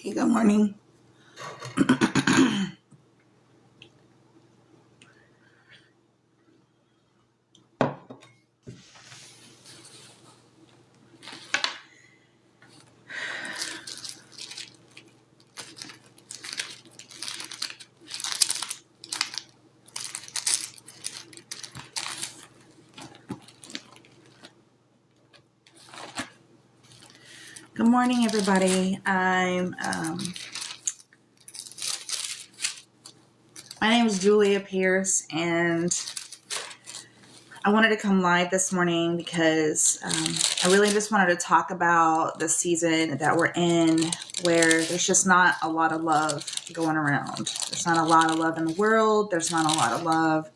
Hey, good morning. Good morning, everybody. My name is Julia Pierce, and I wanted to come live this morning because I really just wanted to talk about the season that we're in, where there's just not a lot of love going around. There's not a lot of love in the world. There's not a lot of love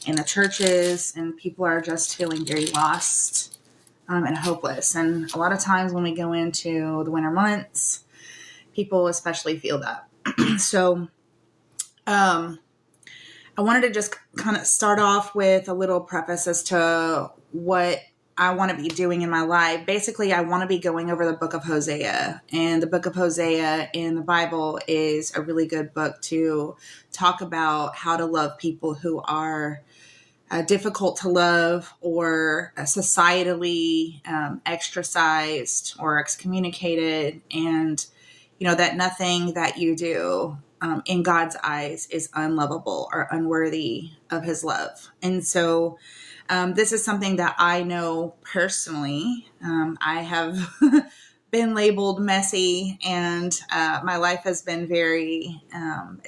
in the churches, and people are just feeling very lost and hopeless. And a lot of times when we go into the winter months, people especially feel that. So I wanted to just kind of start off with a little preface as to what I want to be doing in my life. Basically, I want to be going over the Book of Hosea. And the Book of Hosea in the Bible is a really good book to talk about how to love people who are difficult to love or societally extracized or excommunicated, and that nothing that you do in God's eyes is unlovable or unworthy of his love. And so this is something that I know personally. I have been labeled messy, and my life has been very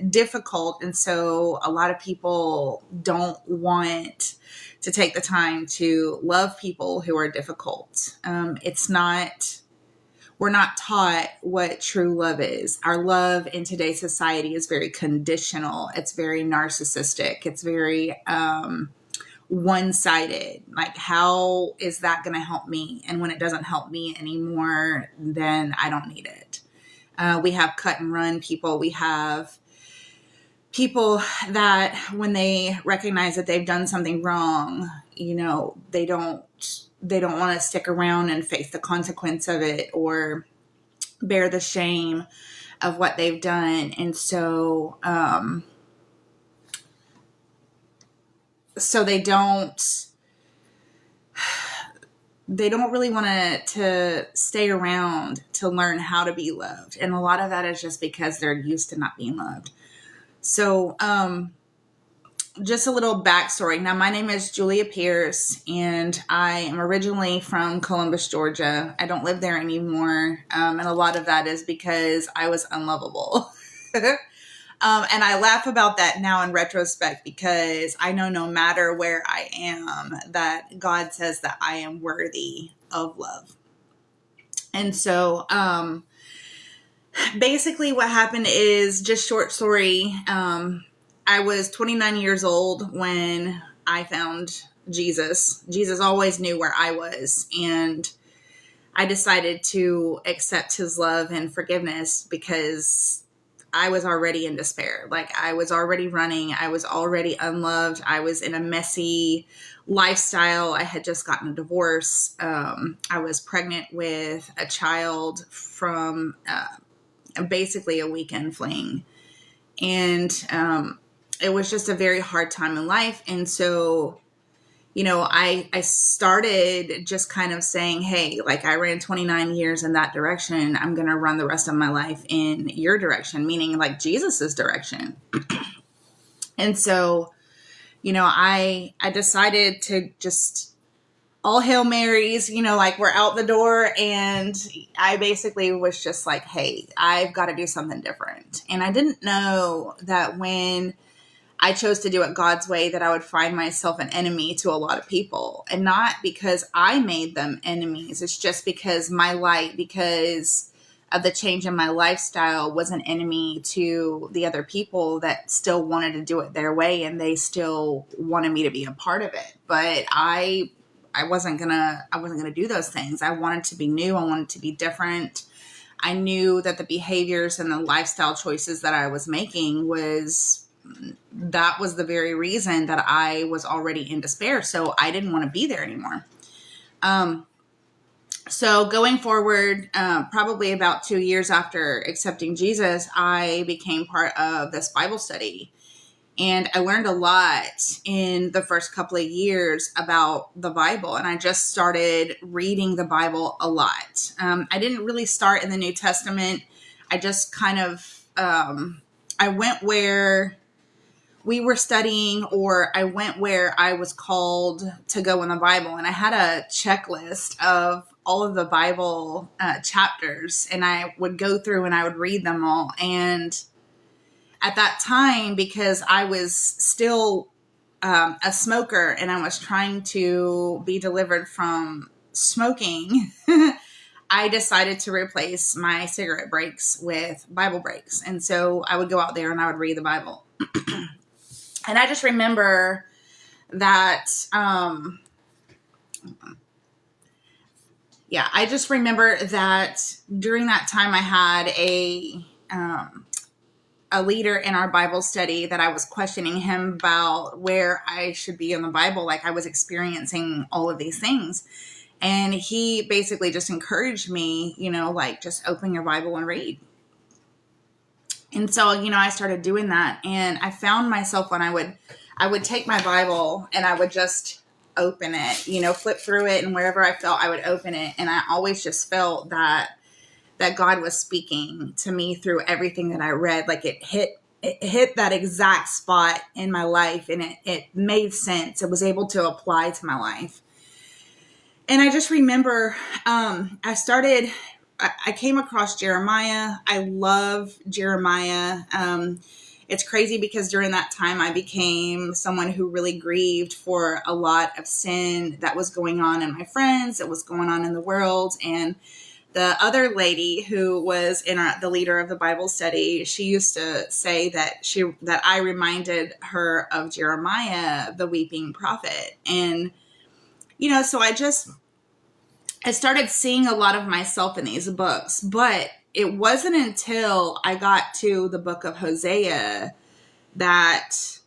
difficult. And so a lot of people don't want to take the time to love people who are difficult. We're not taught what true love is. Our love in today's society is very conditional. It's very narcissistic. It's very one-sided. Like, how is that going to help me? And when it doesn't help me anymore, then I don't need it. We have cut and run people. We have people that when they recognize that they've done something wrong, they don't want to stick around and face the consequence of it or bear the shame of what they've done. And so they don't really want to stay around to learn how to be loved. And a lot of that is just because they're used to not being loved. So just a little backstory. Now, my name is Julia Pierce, and I am originally from Columbus, Georgia. I don't live there anymore, and a lot of that is because I was unlovable. And I laugh about that now in retrospect, because I know no matter where I am, that God says that I am worthy of love. And so basically what happened is, just short story, I was 29 years old when I found Jesus. Jesus always knew where I was, and I decided to accept his love and forgiveness because I was already in despair. Like, I was already running. I was already unloved. I was in a messy lifestyle. I had just gotten a divorce. I was pregnant with a child from basically a weekend fling. And it was just a very hard time in life. And so, I started just kind of saying, hey, like, I ran 29 years in that direction. I'm going to run the rest of my life in your direction, meaning like Jesus's direction. And so, I decided to just all Hail Marys, like, we're out the door. And I basically was just like, hey, I've got to do something different. And I didn't know that when I chose to do it God's way, that I would find myself an enemy to a lot of people. And not because I made them enemies. It's just because my light, because of the change in my lifestyle, was an enemy to the other people that still wanted to do it their way, and they still wanted me to be a part of it. But I wasn't gonna do those things. I wanted to be new. I wanted to be different. I knew that the behaviors and the lifestyle choices that I was making was the very reason that I was already in despair. So I didn't want to be there anymore. So going forward, probably about 2 years after accepting Jesus, I became part of this Bible study. And I learned a lot in the first couple of years about the Bible. And I just started reading the Bible a lot. I didn't really start in the New Testament. I just kind of, I went where we were studying, or I went where I was called to go in the Bible. And I had a checklist of all of the Bible chapters, and I would go through and I would read them all. And at that time, because I was still a smoker and I was trying to be delivered from smoking, I decided to replace my cigarette breaks with Bible breaks. And so I would go out there and I would read the Bible. And I just remember that, I just remember that during that time I had a leader in our Bible study that I was questioning him about where I should be in the Bible. Like, I was experiencing all of these things. And he basically just encouraged me, like, just open your Bible and read. And so, I started doing that, and I found myself when I would take my Bible and I would just open it, flip through it, and wherever I felt, I would open it. And I always just felt that God was speaking to me through everything that I read. Like, it hit that exact spot in my life, and it made sense. It was able to apply to my life. And I just remember, I came across Jeremiah. I love Jeremiah. It's crazy because during that time I became someone who really grieved for a lot of sin that was going on in my friends, that was going on in the world. And the other lady who was the leader of the Bible study, she used to say that I reminded her of Jeremiah, the weeping prophet. And, so I started seeing a lot of myself in these books, but it wasn't until I got to the Book of Hosea that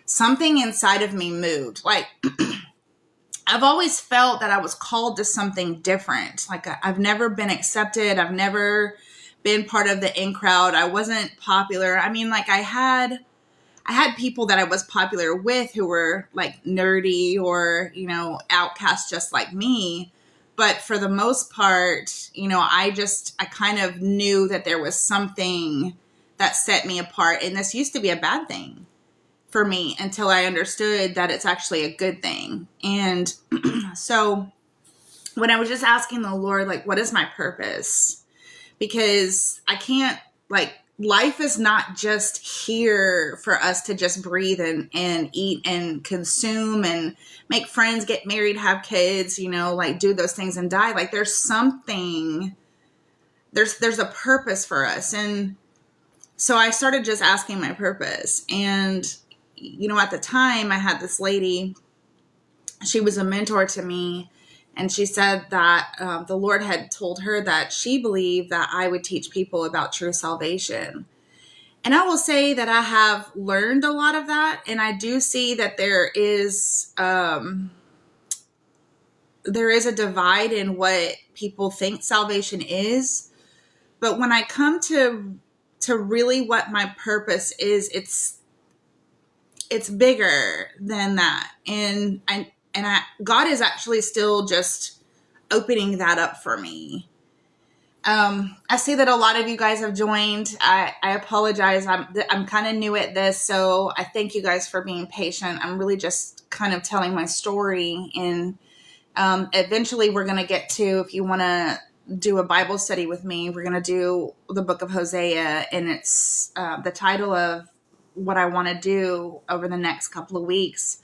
something inside of me moved. Like, I've always felt that I was called to something different. Like, I've never been accepted. I've never been part of the in crowd. I wasn't popular. I mean, like, I had people that I was popular with who were like nerdy or, outcasts just like me. But for the most part, I kind of knew that there was something that set me apart. And this used to be a bad thing for me until I understood that it's actually a good thing. And so when I was just asking the Lord, like, what is my purpose? Because I can't, like, life is not just here for us to just breathe and eat and consume and make friends, get married, have kids, like, do those things and die. Like, there's something, there's a purpose for us. And so I started just asking my purpose. And, at the time I had this lady, she was a mentor to me. And she said that the Lord had told her that she believed that I would teach people about true salvation. And I will say that I have learned a lot of that. And I do see that there is a divide in what people think salvation is. But when I come to really what my purpose is, it's bigger than that. And God is actually still just opening that up for me. I see that a lot of you guys have joined. I apologize. I'm kind of new at this, so I thank you guys for being patient. I'm really just kind of telling my story, and eventually we're going to get to, if you want to do a Bible study with me, we're going to do the Book of Hosea, and it's the title of what I want to do over the next couple of weeks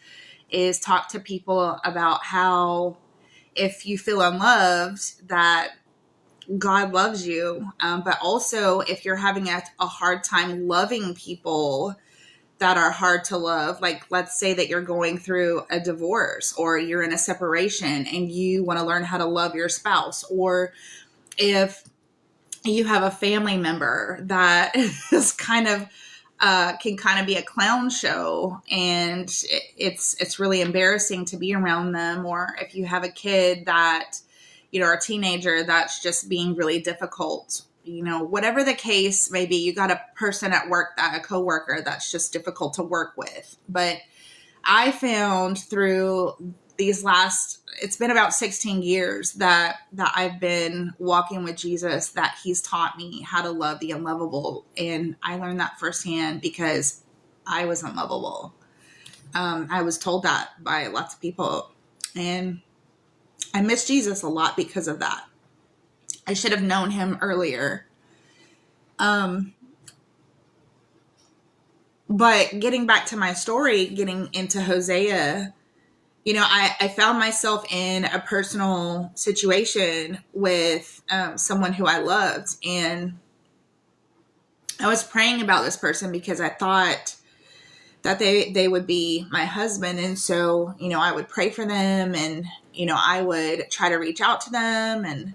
is talk to people about how, if you feel unloved, that God loves you. But also, if you're having a hard time loving people that are hard to love, like, let's say that you're going through a divorce or you're in a separation and you want to learn how to love your spouse, or if you have a family member that is kind of can kind of be a clown show and it's really embarrassing to be around them, or if you have a kid that or a teenager that's just being really difficult. Whatever the case may be, you got a person at work, a coworker that's just difficult to work with. But I found through it's been about 16 years that I've been walking with Jesus, that he's taught me how to love the unlovable. And I learned that firsthand because I was unlovable. I was told that by lots of people, and I miss Jesus a lot because of that. I should have known him earlier. But getting back to my story, getting into Hosea, I found myself in a personal situation with someone who I loved. And I was praying about this person because I thought that they would be my husband. And so, I would pray for them, and, I would try to reach out to them and,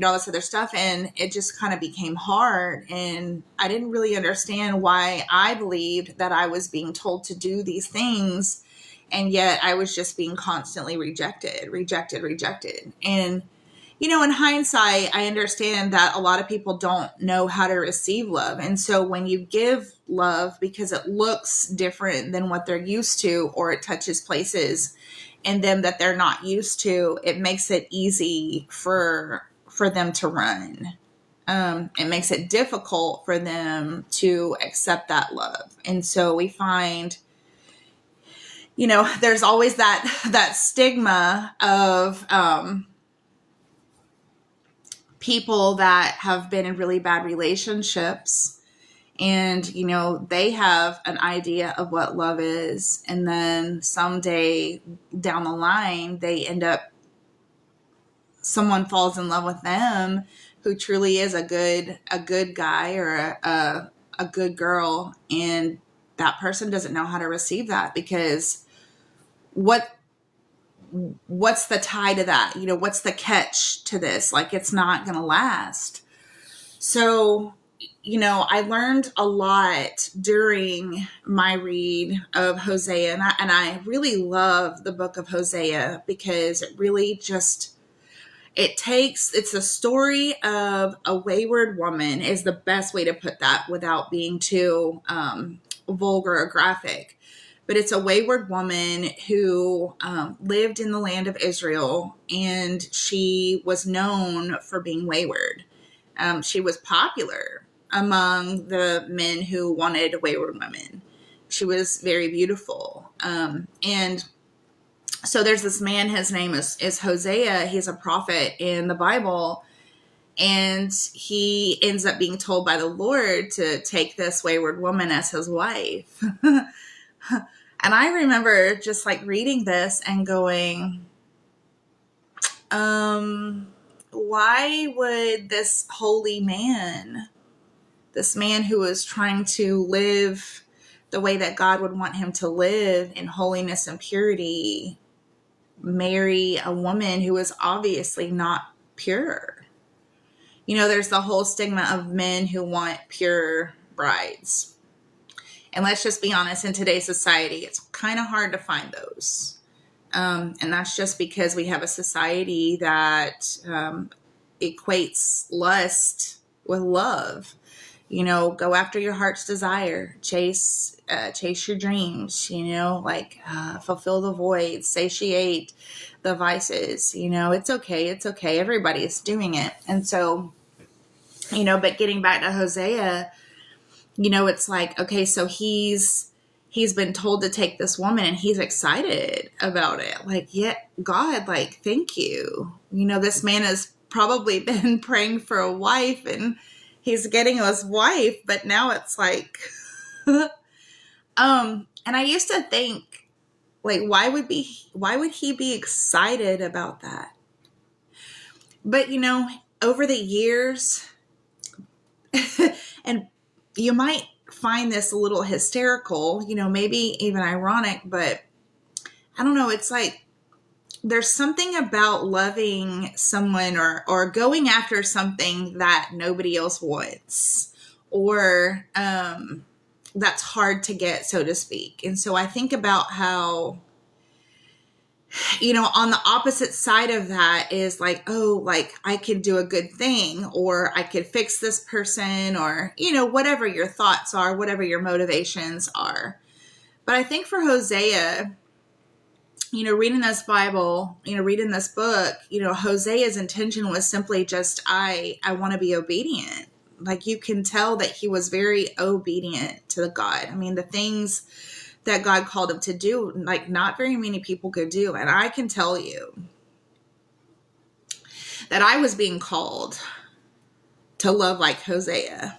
all this other stuff. And it just kind of became hard. And I didn't really understand why I believed that I was being told to do these things. And yet I was just being constantly rejected. And, in hindsight, I understand that a lot of people don't know how to receive love. And so when you give love because it looks different than what they're used to, or it touches places in them that they're not used to, it makes it easy for them to run. It makes it difficult for them to accept that love. And so we find, there's always that stigma of people that have been in really bad relationships, and, they have an idea of what love is. And then someday down the line, they end up, someone falls in love with them who truly is a good guy or a good girl. And that person doesn't know how to receive that, because what's the tie to that? What's the catch to this? Like, it's not going to last. So, I learned a lot during my read of Hosea, and I really love the book of Hosea, because it really just, it's a story of a wayward woman, is the best way to put that without being too vulgar or graphic. But it's a wayward woman who lived in the land of Israel, and she was known for being wayward. She was popular among the men who wanted wayward women. She was very beautiful. And so there's this man, his name is Hosea. He's a prophet in the Bible. And he ends up being told by the Lord to take this wayward woman as his wife. And I remember just like reading this and going, why would this holy man, this man who was trying to live the way that God would want him to live in holiness and purity, marry a woman who was obviously not pure? There's the whole stigma of men who want pure brides. And let's just be honest, in today's society, it's kind of hard to find those. And that's just because we have a society that equates lust with love. Go after your heart's desire, chase your dreams, fulfill the void, satiate the vices. It's okay. Everybody's doing it. And so, but getting back to Hosea, it's like, okay, so he's been told to take this woman, and he's excited about it. Like, yeah, God, like, thank you. This man has probably been praying for a wife, and he's getting his wife, but now it's like, and I used to think, like, why would he be excited about that? But, over the years, and you might find this a little hysterical, maybe even ironic, but I don't know. It's like, there's something about loving someone or going after something that nobody else wants, or that's hard to get, so to speak. And so I think about how on the opposite side of that is like, oh, like I could do a good thing, or I could fix this person, or, whatever your thoughts are, whatever your motivations are. But I think for Hosea, reading this Bible, reading this book, Hosea's intention was simply just, I want to be obedient. Like, you can tell that he was very obedient to God. I mean, the things that God called him to do, like, not very many people could do. And I can tell you that I was being called to love like Hosea.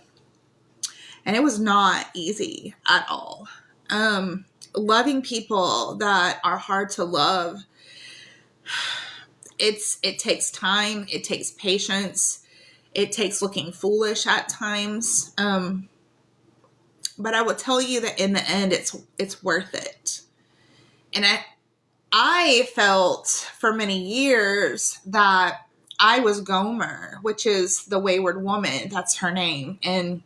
And it was not easy at all. Loving people that are hard to love, it takes time, it takes patience, it takes looking foolish at times. But I will tell you that in the end, it's worth it. And I felt for many years that I was Gomer, which is the wayward woman. That's her name. And,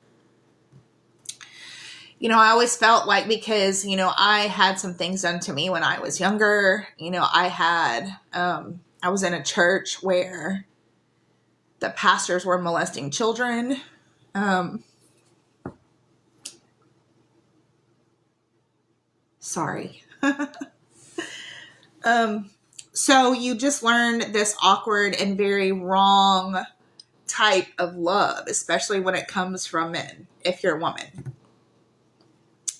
I always felt like, because, I had some things done to me when I was younger. I was in a church where the pastors were molesting children. Sorry. So you just learn this awkward and very wrong type of love, especially when it comes from men, if you're a woman.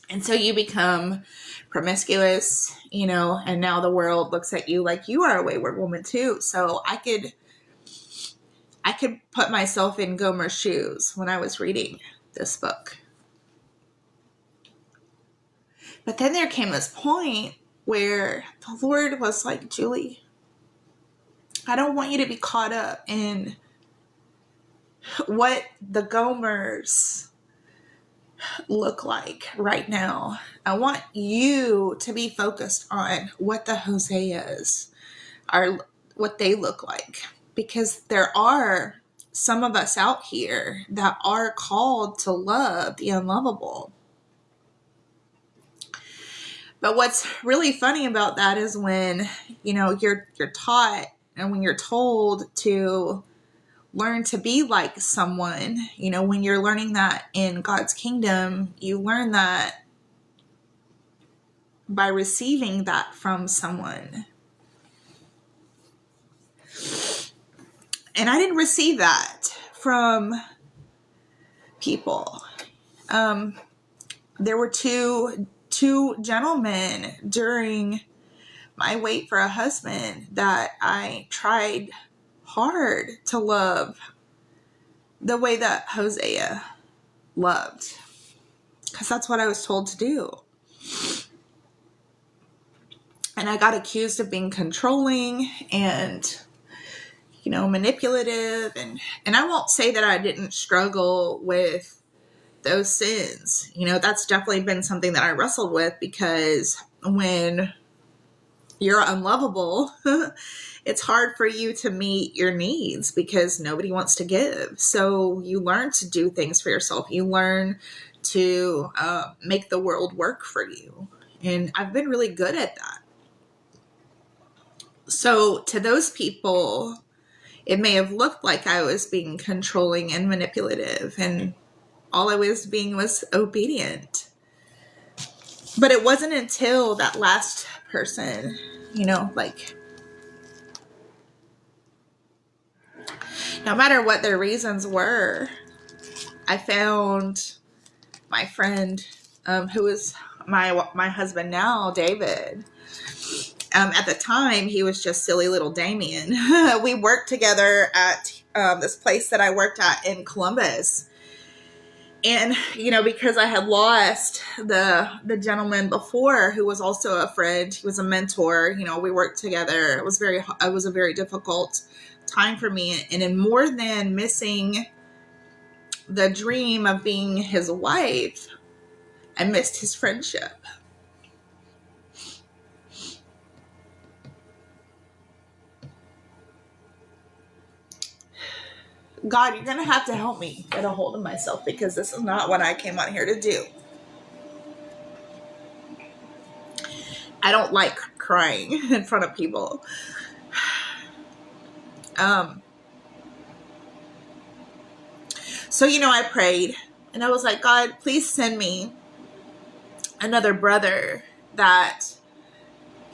And so you become promiscuous, and now the world looks at you like you are a wayward woman too. So I could put myself in Gomer's shoes when I was reading this book. But then there came this point where the Lord was like, Julie, I don't want you to be caught up in what the Gomers look like right now. I want you to be focused on what the Hoseas are, what they look like. Because there are some of us out here that are called to love the unlovable. But what's really funny about that is when, you're taught, and when you're told to learn to be like someone, when you're learning that in God's kingdom, you learn that by receiving that from someone. And I didn't receive that from people. There were two gentlemen during my wait for a husband that I tried hard to love the way that Hosea loved, because that's what I was told to do. And I got accused of being controlling and, manipulative. And I won't say that I didn't struggle with those sins. That's definitely been something that I wrestled with, because when you're unlovable, it's hard for you to meet your needs because nobody wants to give. So you learn to do things for yourself. You learn to make the world work for you. And I've been really good at that. So to those people, it may have looked like I was being controlling and manipulative, and all I was being was obedient. But it wasn't until that last person, no matter what their reasons were, I found my friend, who is my husband now, David. At the time, he was just silly little Damien. We worked together at this place that I worked at in Columbus. And, because I had lost the gentleman before, who was also a friend, he was a mentor, we worked together. It was a very difficult time for me. And in more than missing the dream of being his wife, I missed his friendship. God, you're going to have to help me get a hold of myself, because this is not what I came out here to do. I don't like crying in front of people. So, I prayed and I was like, God, please send me another brother that,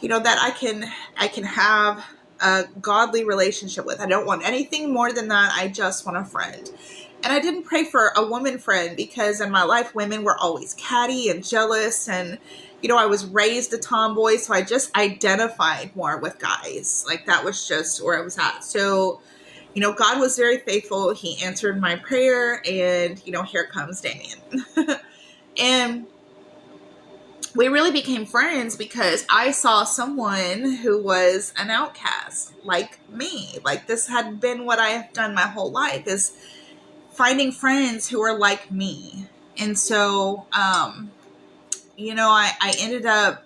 that I can have a godly relationship with. I don't want anything more than that. I just want a friend. And I didn't pray for a woman friend because in my life, women were always catty and jealous. And, I was raised a tomboy. So I just identified more with guys. Like that was just where I was at. So, God was very faithful. He answered my prayer and, here comes Damien. And we really became friends because I saw someone who was an outcast like me. Like this had been what I have done my whole life, is finding friends who are like me. And so, I ended up,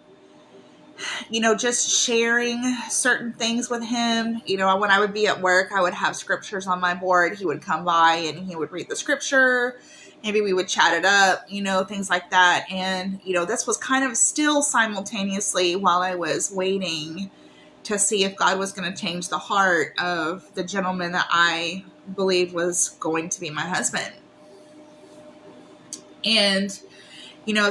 just sharing certain things with him. When I would be at work, I would have scriptures on my board. He would come by and he would read the scripture. Maybe we would chat it up, things like that. And, this was kind of still simultaneously while I was waiting to see if God was going to change the heart of the gentleman that I believed was going to be my husband. And,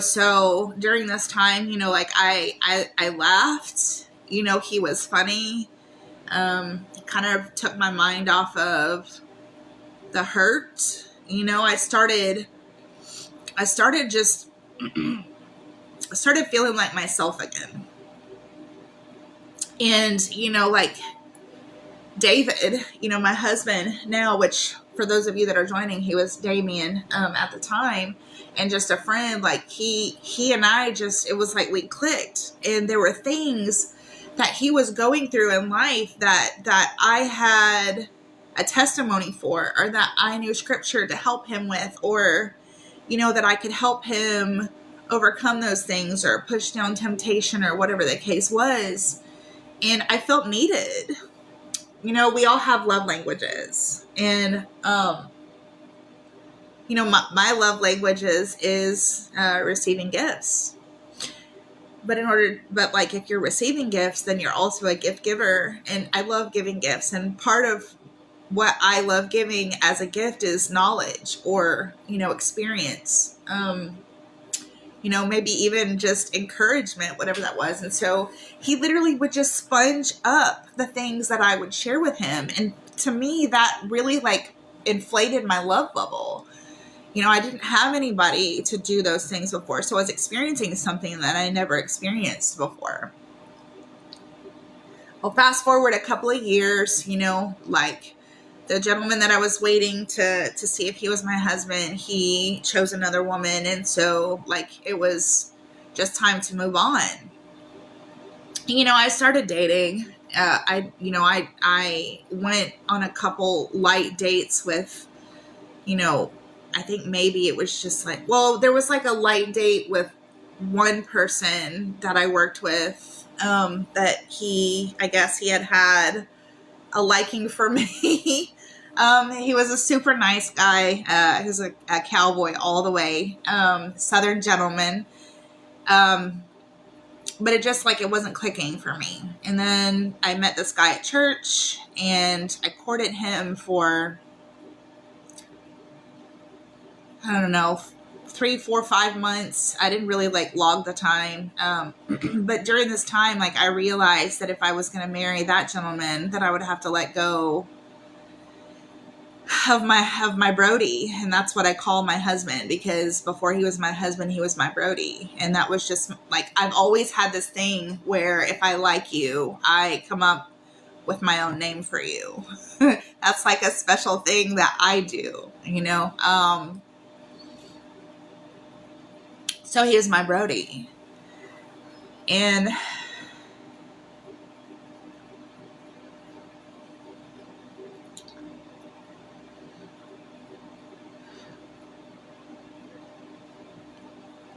so during this time, I laughed, he was funny, kind of took my mind off of the hurt. I started feeling like myself again. And, David, my husband now, which for those of you that are joining, he was Damien, at the time, and just a friend, like he and I it was like we clicked, and there were things that he was going through in life that I had a testimony for, or that I knew scripture to help him with, or, that I could help him overcome those things or push down temptation or whatever the case was. And I felt needed. We all have love languages, and, my love languages is receiving gifts. But if you're receiving gifts, then you're also a gift giver. And I love giving gifts. And part of what I love giving as a gift is knowledge or, experience, maybe even just encouragement, whatever that was. And so he literally would just sponge up the things that I would share with him. And to me, that really inflated my love bubble. I didn't have anybody to do those things before. So I was experiencing something that I never experienced before. Well, fast forward a couple of years, the gentleman that I was waiting to see if he was my husband, he chose another woman. And so it was just time to move on. I started dating. I went on a couple light dates with, I think maybe it was just there was a light date with one person that I worked with, that I guess he had a liking for me. He was a super nice guy. He was a cowboy all the way, Southern gentleman. But it just it wasn't clicking for me. And then I met this guy at church and I courted him for, I don't know, 3, 4, 5 months. I didn't really log the time. But during this time, I realized that if I was going to marry that gentleman, that I would have to let go of my Brody. And that's what I call my husband, because before he was my husband, he was my Brody. And that was just I've always had this thing where if I like you, I come up with my own name for you. That's a special thing that I do, So he is my Brody. And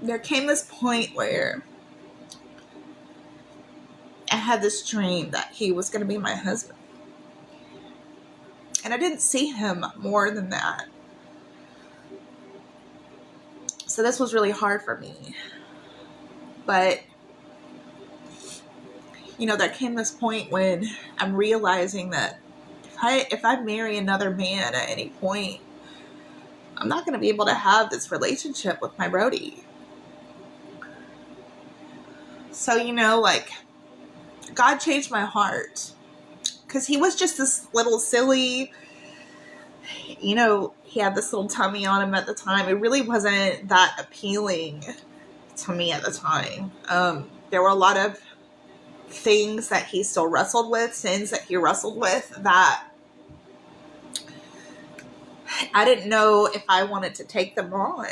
there came this point where I had this dream that he was going to be my husband. And I didn't see him more than that. So this was really hard for me. But, there came this point when I'm realizing that if I marry another man at any point, I'm not going to be able to have this relationship with my Brody. So, like, God changed my heart. Because he was just this little silly, he had this little tummy on him at the time. It really wasn't that appealing to me at the time. There were a lot of things that he still wrestled with, sins that he wrestled with, that I didn't know if I wanted to take them on.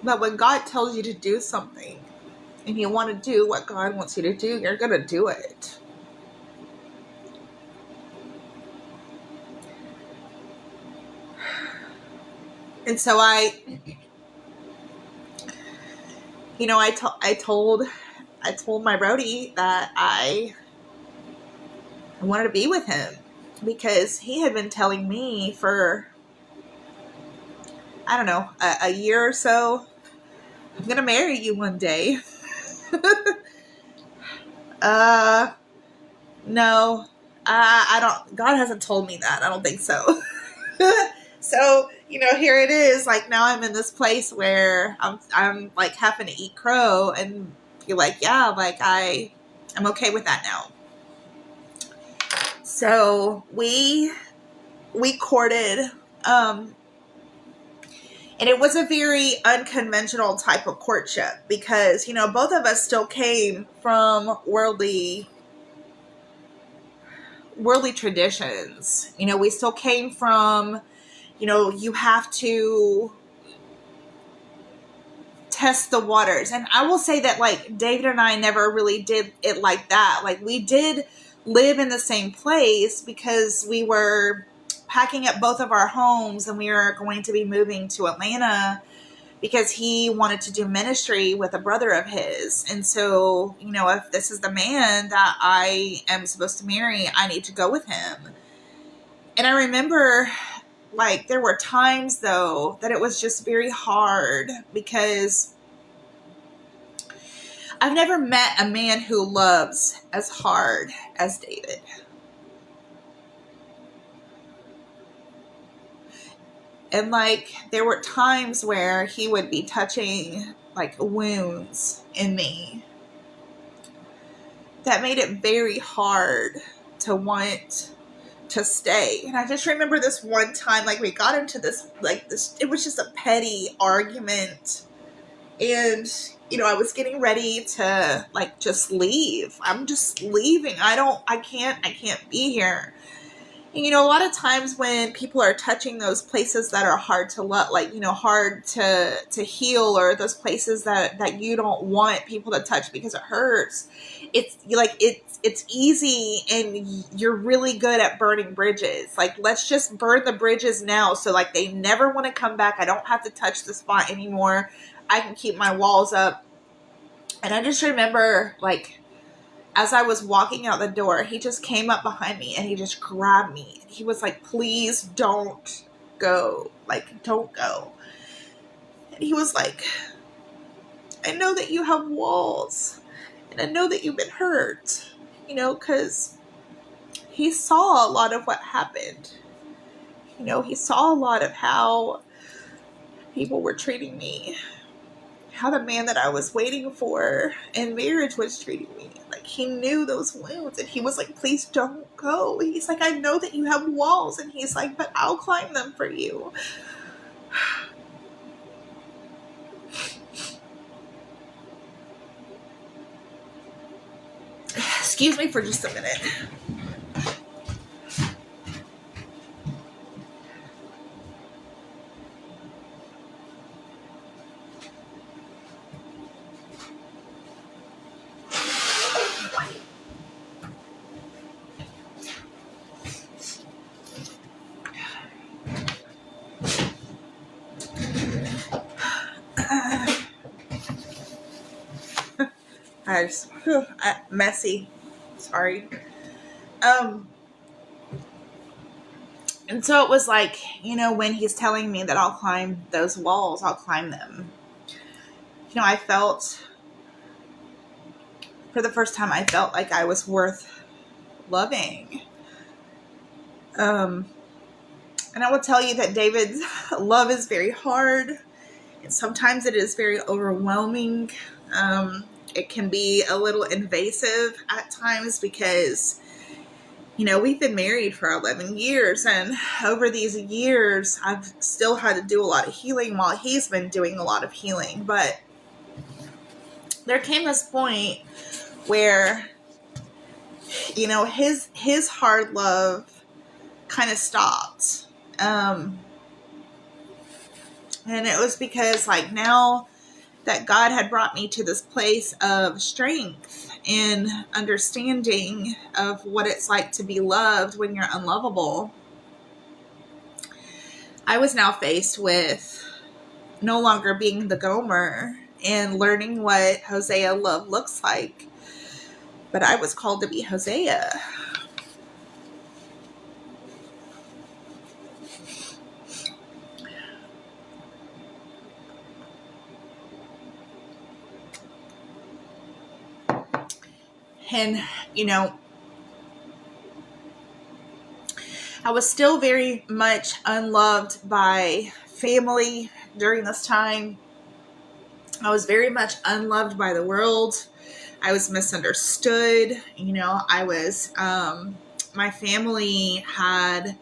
But when God tells you to do something, and you want to do what God wants you to do, you're going to do it. And so I told my Brody that I wanted to be with him, because he had been telling me for, I don't know, a year or so, I'm going to marry you one day. No, I don't, God hasn't told me that. I don't think so. So, here it is. Like, now I'm in this place where I'm like having to eat crow and be like, yeah, like I'm okay with that now. So we courted, and it was a very unconventional type of courtship, because, both of us still came from worldly traditions. We still came from, you have to test the waters. And I will say that, like, David and I never really did it like that. Like, we did live in the same place because we were packing up both of our homes and we were going to be moving to Atlanta because he wanted to do ministry with a brother of his. And so, if this is the man that I am supposed to marry, I need to go with him. And I remember, like, there were times, though, that it was just very hard, because I've never met a man who loves as hard as David. And, like, there were times where he would be touching, like, wounds in me that made it very hard to want to stay. And I just remember this one time, like, we got into this, it was just a petty argument. And, I was getting ready to, like, just leave. I'm just leaving. I can't be here. And, a lot of times when people are touching those places that are hard to love, like, hard to heal, or those places that you don't want people to touch because it hurts, it's like, it's easy, and you're really good at burning bridges. Like, let's just burn the bridges now, so, like, they never want to come back. I don't have to touch the spot anymore. I can keep my walls up. And I just remember, like, as I was walking out the door, he just came up behind me and he just grabbed me. He was like, please don't go. Like, don't go. And he was like, I know that you have walls, and I know that you've been hurt, because he saw a lot of what happened. He saw a lot of how people were treating me, how the man that I was waiting for in marriage was treating me. Like, he knew those wounds, and he was like, please don't go. He's like, I know that you have walls. And he's like, but I'll climb them for you. Excuse me for just a minute. Messy. Sorry. And so it was like, when he's telling me that I'll climb those walls, I'll climb them. I felt, for the first time, I felt like I was worth loving. And I will tell you that David's love is very hard. And sometimes it is very overwhelming. It can be a little invasive at times because, we've been married for 11 years. And over these years, I've still had to do a lot of healing while he's been doing a lot of healing. But there came this point where, his hard love kind of stopped. And it was because, now that God had brought me to this place of strength and understanding of what it's like to be loved when you're unlovable, I was now faced with no longer being the Gomer and learning what Hosea love looks like. But I was called to be Hosea. And, I was still very much unloved by family during this time. I was very much unloved by the world. I was misunderstood. I was, my family had,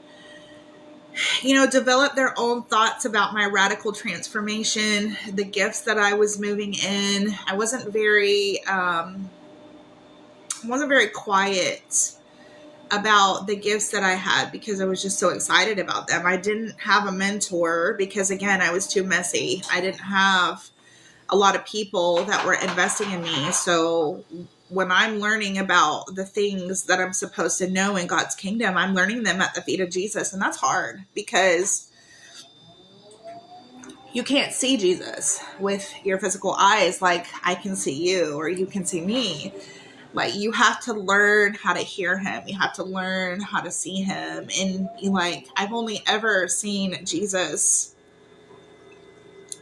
developed their own thoughts about my radical transformation, the gifts that I was moving in. I wasn't very quiet about the gifts that I had because I was just so excited about them. I didn't have a mentor because, again, I was too messy. I didn't have a lot of people that were investing in me. So when I'm learning about the things that I'm supposed to know in God's kingdom, I'm learning them at the feet of Jesus. And that's hard because you can't see Jesus with your physical eyes like I can see you or you can see me. You have to learn how to hear him. You have to learn how to see him. And I've only ever seen Jesus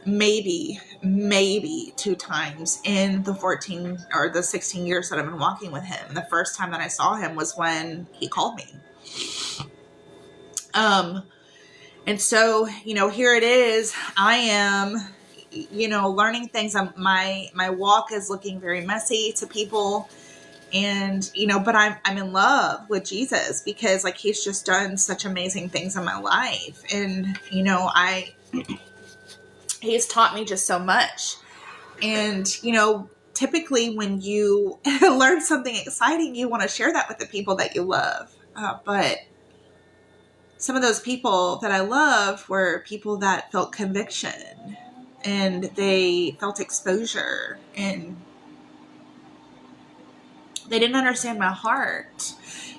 maybe 2 times in the 14 or the 16 years that I've been walking with him. And the first time that I saw him was when he called me. And so, here it is. I am, learning things. My walk is looking very messy to people. And, but I'm in love with Jesus because he's just done such amazing things in my life. And, he's taught me just so much. And, typically when you learn something exciting, you want to share that with the people that you love. But some of those people that I loved were people that felt conviction and they felt exposure and they didn't understand my heart,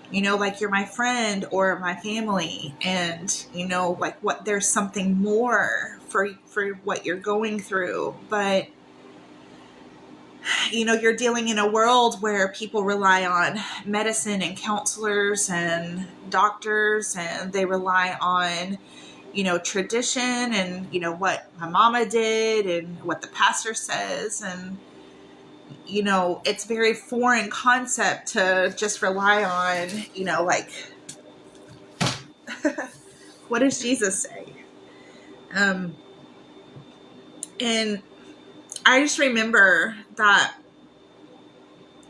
you're my friend or my family. And, what there's something more for what you're going through. But, you're dealing in a world where people rely on medicine and counselors and doctors, and they rely on, tradition and, what my mama did and what the pastor says. And, it's very foreign concept to just rely on, what does Jesus say? And I just remember that.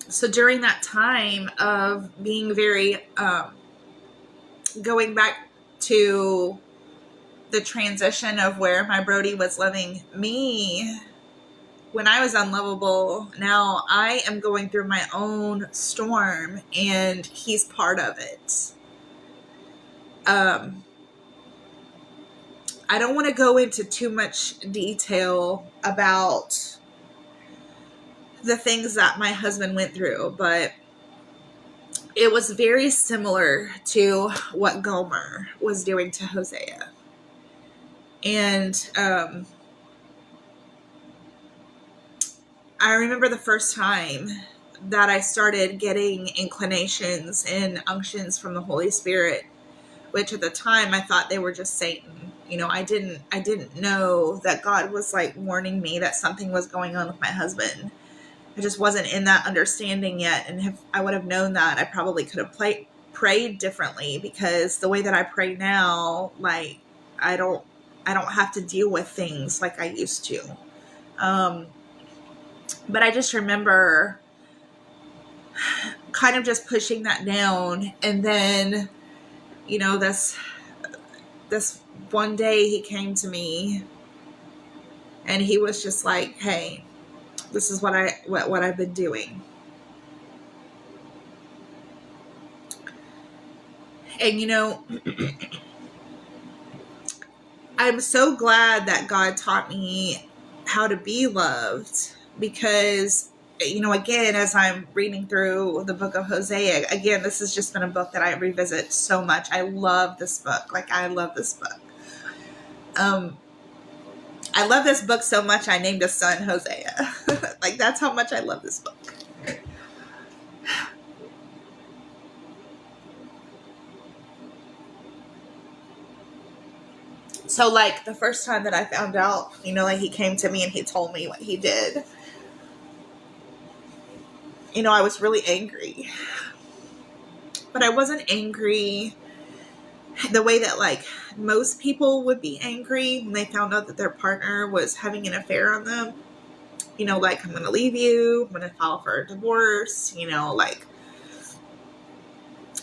So during that time of being very, going back to the transition of where my Brody was loving me, when I was unlovable, now I am going through my own storm and he's part of it. I don't want to go into too much detail about the things that my husband went through, but it was very similar to what Gomer was doing to Hosea. And, I remember the first time that I started getting inclinations and unctions from the Holy Spirit, which at the time I thought they were just Satan. I didn't know that God was like warning me that something was going on with my husband. I just wasn't in that understanding yet. And if I would have known that, I probably could have prayed differently, because the way that I pray now, like I don't have to deal with things like I used to. But I just remember kind of just pushing that down. And then, this one day he came to me and he was just like, hey, this is what I've been doing. And I'm so glad that God taught me how to be loved, because again, as I'm reading through the Book of Hosea, again, this has just been a book that I revisit so much. I love this book. Like, I love this book. I love this book so much, I named a son Hosea. Like, that's how much I love this book. So, like, the first time that I found out, like, he came to me and he told me what he did, I was really angry. But I wasn't angry the way that, like, most people would be angry when they found out that their partner was having an affair on them. Like, I'm going to leave you, I'm going to file for a divorce, like,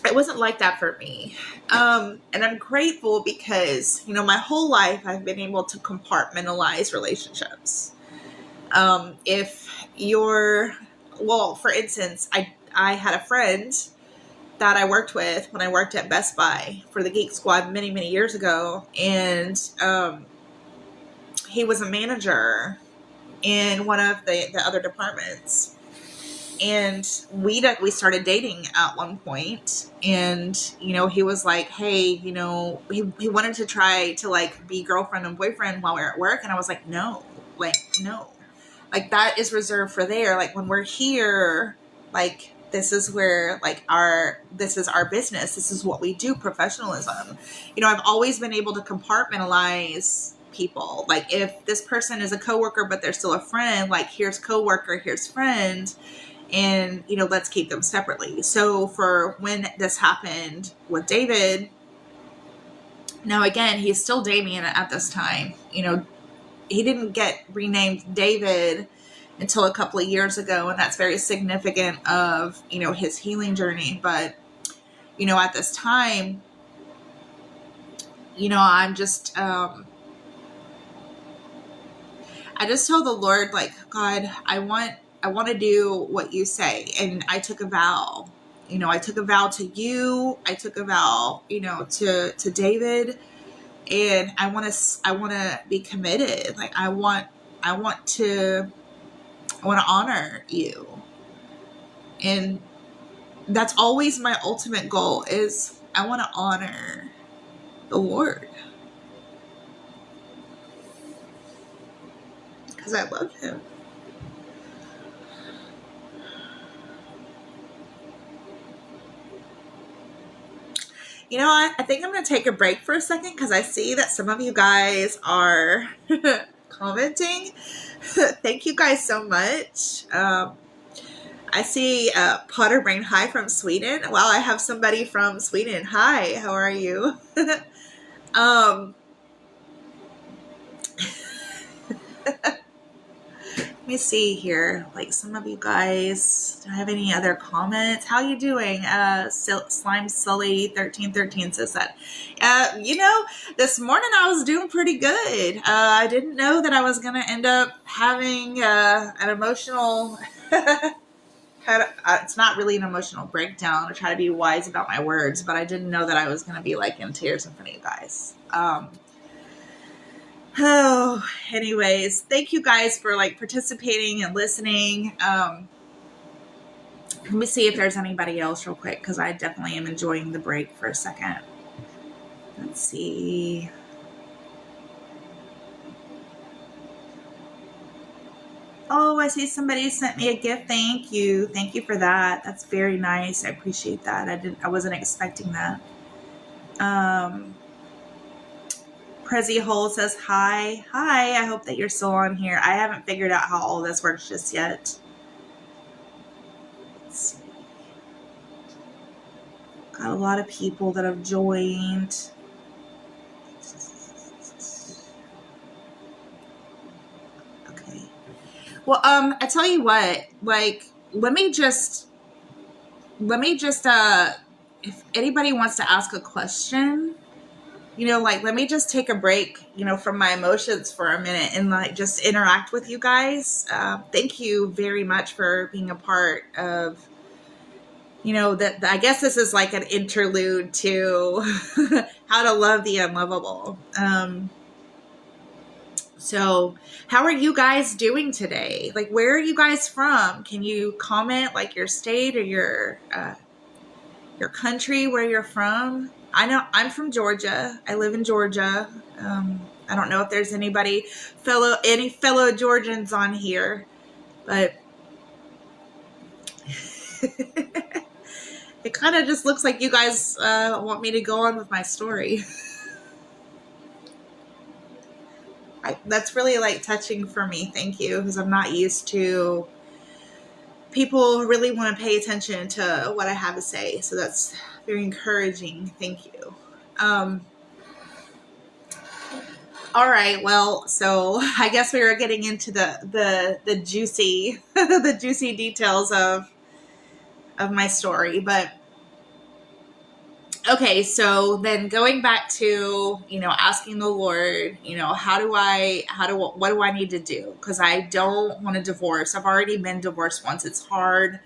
it wasn't like that for me. And I'm grateful because, my whole life I've been able to compartmentalize relationships. For instance, I had a friend that I worked with when I worked at Best Buy for the Geek Squad many, many years ago. And he was a manager in one of the other departments. And we started dating at one point. And, he was like, hey, he wanted to try to, like, be girlfriend and boyfriend while we were at work. And I was like, no. Like, that is reserved for there. Like, when we're here, like, this is where, like, this is our business. This is what we do, professionalism. I've always been able to compartmentalize people. Like, if this person is a coworker, but they're still a friend, like, here's coworker, here's friend. And, let's keep them separately. So for when this happened with David, now again, he's still Damien at this time. He didn't get renamed David until a couple of years ago. And that's very significant of, his healing journey. But, at this time, I'm just, I just tell the Lord, like, God, I want to do what you say. And I took a vow. I took a vow to you. I took a vow, to David. And I want to be committed. Like, I want to honor you. And that's always my ultimate goal, is I want to honor the Lord. Because I love him. I think I'm going to take a break for a second, because I see that some of you guys are commenting. Thank you guys so much. I see Potter Brain Hi from Sweden. Wow, I have somebody from Sweden. Hi, how are you? Let me see here. Like, some of you guys, do I have any other comments? How you doing? Slime Sully 1313 says that. This morning I was doing pretty good. I didn't know that I was going to end up having an emotional... it's not really an emotional breakdown. I try to be wise about my words, but I didn't know that I was going to be, like, in tears in front of you guys. Anyways, thank you guys for, like, participating and listening. Let me see if there's anybody else real quick, because I definitely am enjoying the break for a second. Let's see. Oh, I see somebody sent me a gift. Thank you. Thank you for that. That's very nice. I appreciate that. I wasn't expecting that. Crazy Hole says hi. Hi, I hope that you're still on here. I haven't figured out how all this works just yet. Let's see. Got a lot of people that have joined. Okay. Well, I tell you what, like, let me just, if anybody wants to ask a question, like, let me just take a break, from my emotions for a minute and, like, just interact with you guys. Thank you very much for being a part of, that I guess this is like an interlude to how to love the unlovable. So how are you guys doing today? Like, where are you guys from? Can you comment, like, your state or your country, where you're from? I know I'm from Georgia. I live in Georgia. I don't know if there's any fellow Georgians on here, but it kind of just looks like you guys want me to go on with my story. That's really, like, touching for me. Thank you, because I'm not used to people who really want to pay attention to what I have to say. So that's very encouraging. Thank you. All right. Well, so I guess we were getting into the juicy the juicy details of my story, but okay. So then going back to, asking the Lord, what do I need to do? Because I don't want a divorce. I've already been divorced once. It's hard.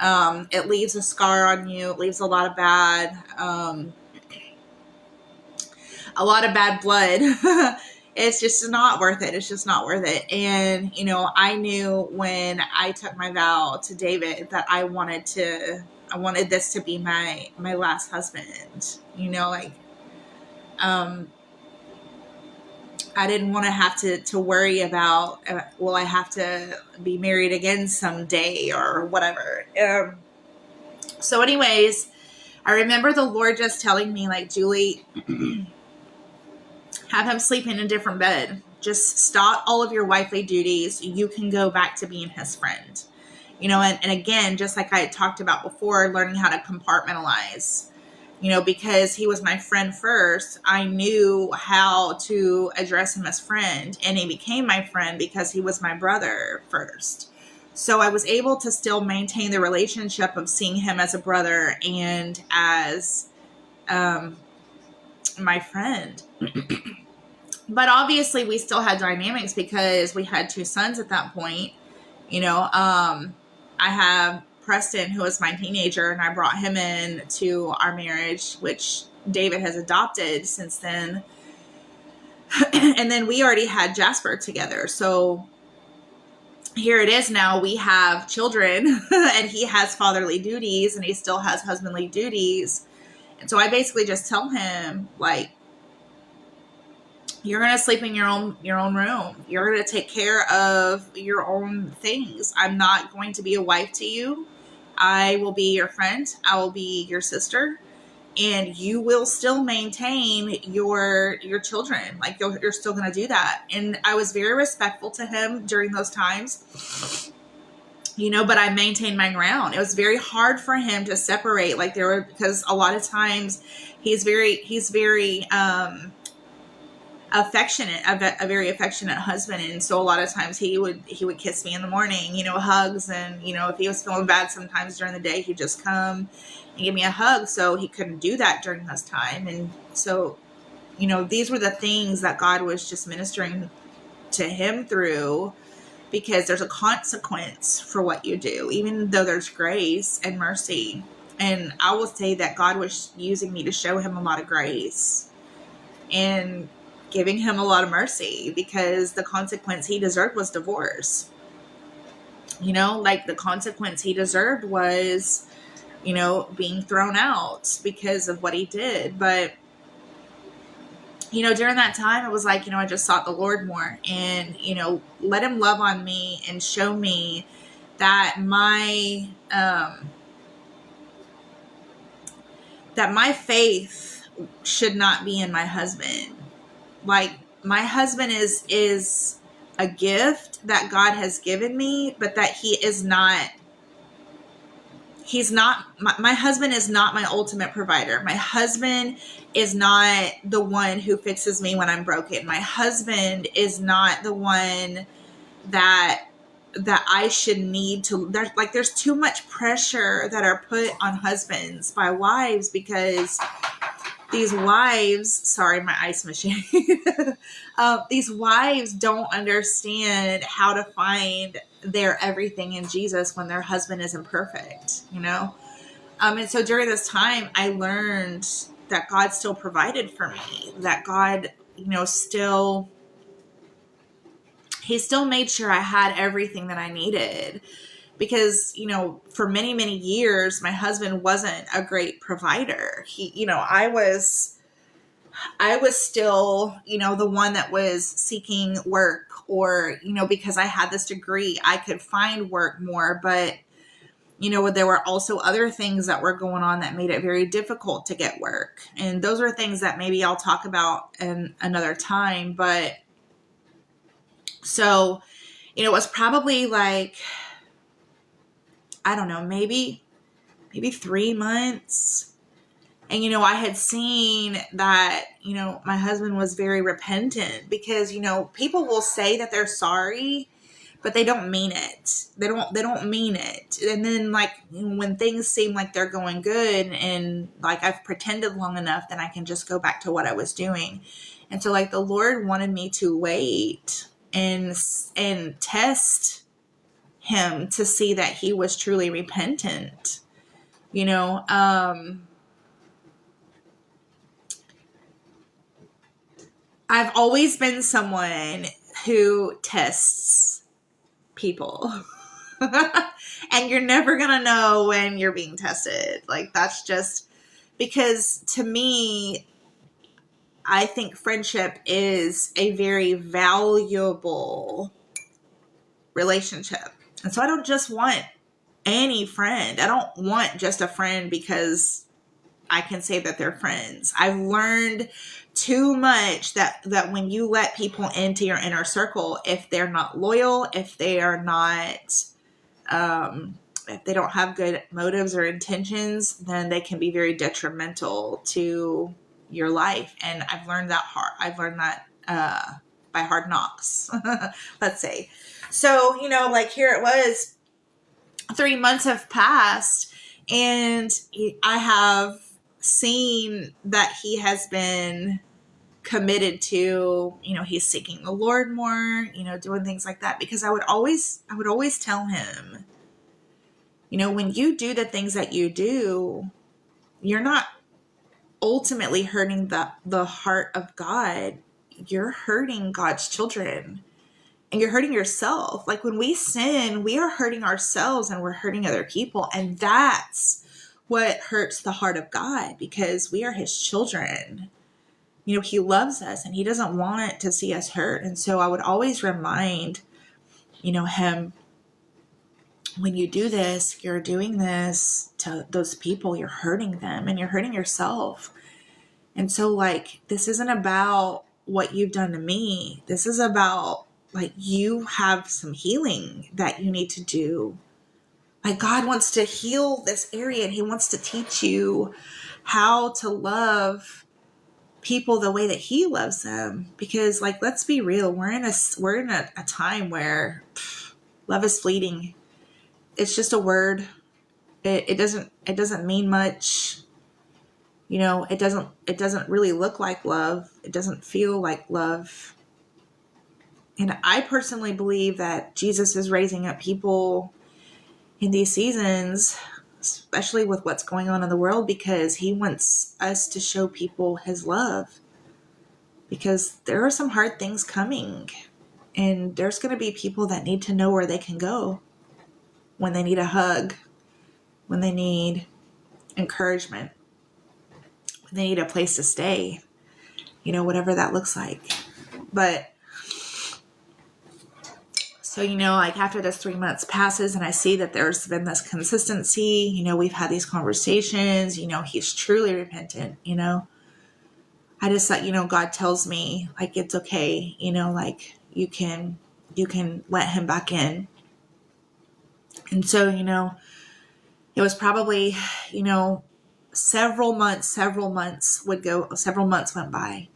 It leaves a scar on you. It leaves a lot of bad blood. It's just not worth it. It's just not worth it. And, I knew when I took my vow to David that I wanted this to be my last husband, I didn't want to have to worry about, will I have to be married again someday or whatever. So anyways, I remember the Lord just telling me, like, Julie, have him sleep in a different bed. Just stop all of your wifely duties. You can go back to being his friend. And again, just like I had talked about before, learning how to compartmentalize, because he was my friend first, I knew how to address him as friend, and he became my friend because he was my brother first. So I was able to still maintain the relationship of seeing him as a brother and as my friend. But obviously we still had dynamics because we had 2 sons at that point. I have Preston, who was my teenager, and I brought him in to our marriage, which David has adopted since then. And then we already had Jasper together. So here it is now. We have children and he has fatherly duties and he still has husbandly duties. And so I basically just tell him, like, you're going to sleep in your own room. You're going to take care of your own things. I'm not going to be a wife to you. I will be your friend. I will be your sister. And you will still maintain your children. Like, you're still going to do that. And I was very respectful to him during those times, but I maintained my ground. It was very hard for him to separate. Like, because a lot of times he's very affectionate, a very affectionate husband. And so a lot of times he would kiss me in the morning, hugs. And, if he was feeling bad sometimes during the day, he'd just come and give me a hug. So he couldn't do that during this time. And so, these were the things that God was just ministering to him through, because there's a consequence for what you do, even though there's grace and mercy. And I will say that God was using me to show him a lot of grace and giving him a lot of mercy, because the consequence he deserved was divorce. Like, the consequence he deserved was, being thrown out because of what he did. But, during that time, it was like, I just sought the Lord more and, let him love on me and show me that my faith should not be in my husband. like my husband is a gift that God has given me, but that he's not my husband is not my ultimate provider. My husband is not the one who fixes me when I'm broken. My husband is not the one that I should need to. There's too much pressure that are put on husbands by wives, because these wives, sorry, my ice machine. These wives don't understand how to find their everything in Jesus when their husband isn't perfect, and so during this time, I learned that God still provided for me, that God, he still made sure I had everything that I needed. Because, for many, many years, my husband wasn't a great provider. I was still, the one that was seeking work, or, because I had this degree, I could find work more. But, there were also other things that were going on that made it very difficult to get work. And those are things that maybe I'll talk about in another time. But so, it was probably like, I don't know, maybe 3 months. And, I had seen that, my husband was very repentant, because, people will say that they're sorry, but they don't mean it. They don't mean it. And then, like, when things seem like they're going good, and like I've pretended long enough, then I can just go back to what I was doing. And so, like, the Lord wanted me to wait and test him to see that he was truly repentant. I've always been someone who tests people. And you're never going to know when you're being tested. Like, that's just because, to me, I think friendship is a very valuable relationship. And so I don't just want any friend. I don't want just a friend because I can say that they're friends. I've learned too much that when you let people into your inner circle, if they're not loyal, if they are not, if they don't have good motives or intentions, then they can be very detrimental to your life. And I've learned that by hard knocks, let's say. So, like, here it was, 3 months have passed, and I have seen that he has been committed to, he's seeking the Lord more, doing things like that. Because I would always tell him, when you do the things that you do, you're not ultimately hurting the heart of God. You're hurting God's children. And you're hurting yourself. Like, when we sin, we are hurting ourselves, and we're hurting other people. And that's what hurts the heart of God, because we are his children. He loves us, and he doesn't want to see us hurt. And so I would always remind, him, when you do this, you're doing this to those people, you're hurting them, and you're hurting yourself. And so, like, this isn't about what you've done to me. This is about, like, you have some healing that you need to do. Like, God wants to heal this area, and he wants to teach you how to love people the way that he loves them. Because, like, let's be real, we're in a time where love is fleeting. It's just a word. It doesn't mean much. It doesn't really look like love. It doesn't feel like love. And I personally believe that Jesus is raising up people in these seasons, especially with what's going on in the world, because he wants us to show people his love. Because there are some hard things coming, and there's going to be people that need to know where they can go when they need a hug, when they need encouragement, when they need a place to stay, whatever that looks like. But so, like, after this 3 months passes, and I see that there's been this consistency, we've had these conversations, he's truly repentant, I just thought, God tells me like, it's okay, like you can let him back in. And so, it was probably, several months went by.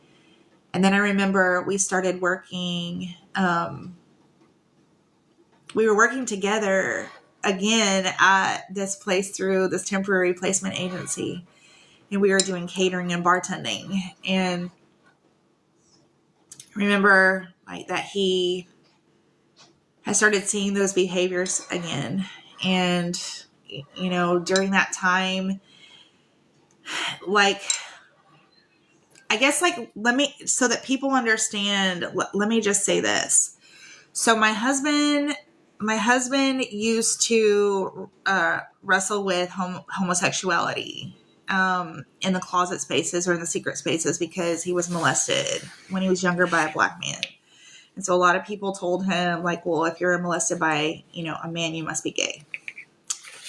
And then I remember we started working, we were working together again at this place through this temporary placement agency. And we were doing catering and bartending. And I remember like that I started seeing those behaviors again. And, during that time, like, I guess like, so that people understand, let me just say this. So my husband used to wrestle with homosexuality in the closet spaces or in the secret spaces because he was molested when he was younger by a black man. And so a lot of people told him like, well, if you're molested by, a man, you must be gay.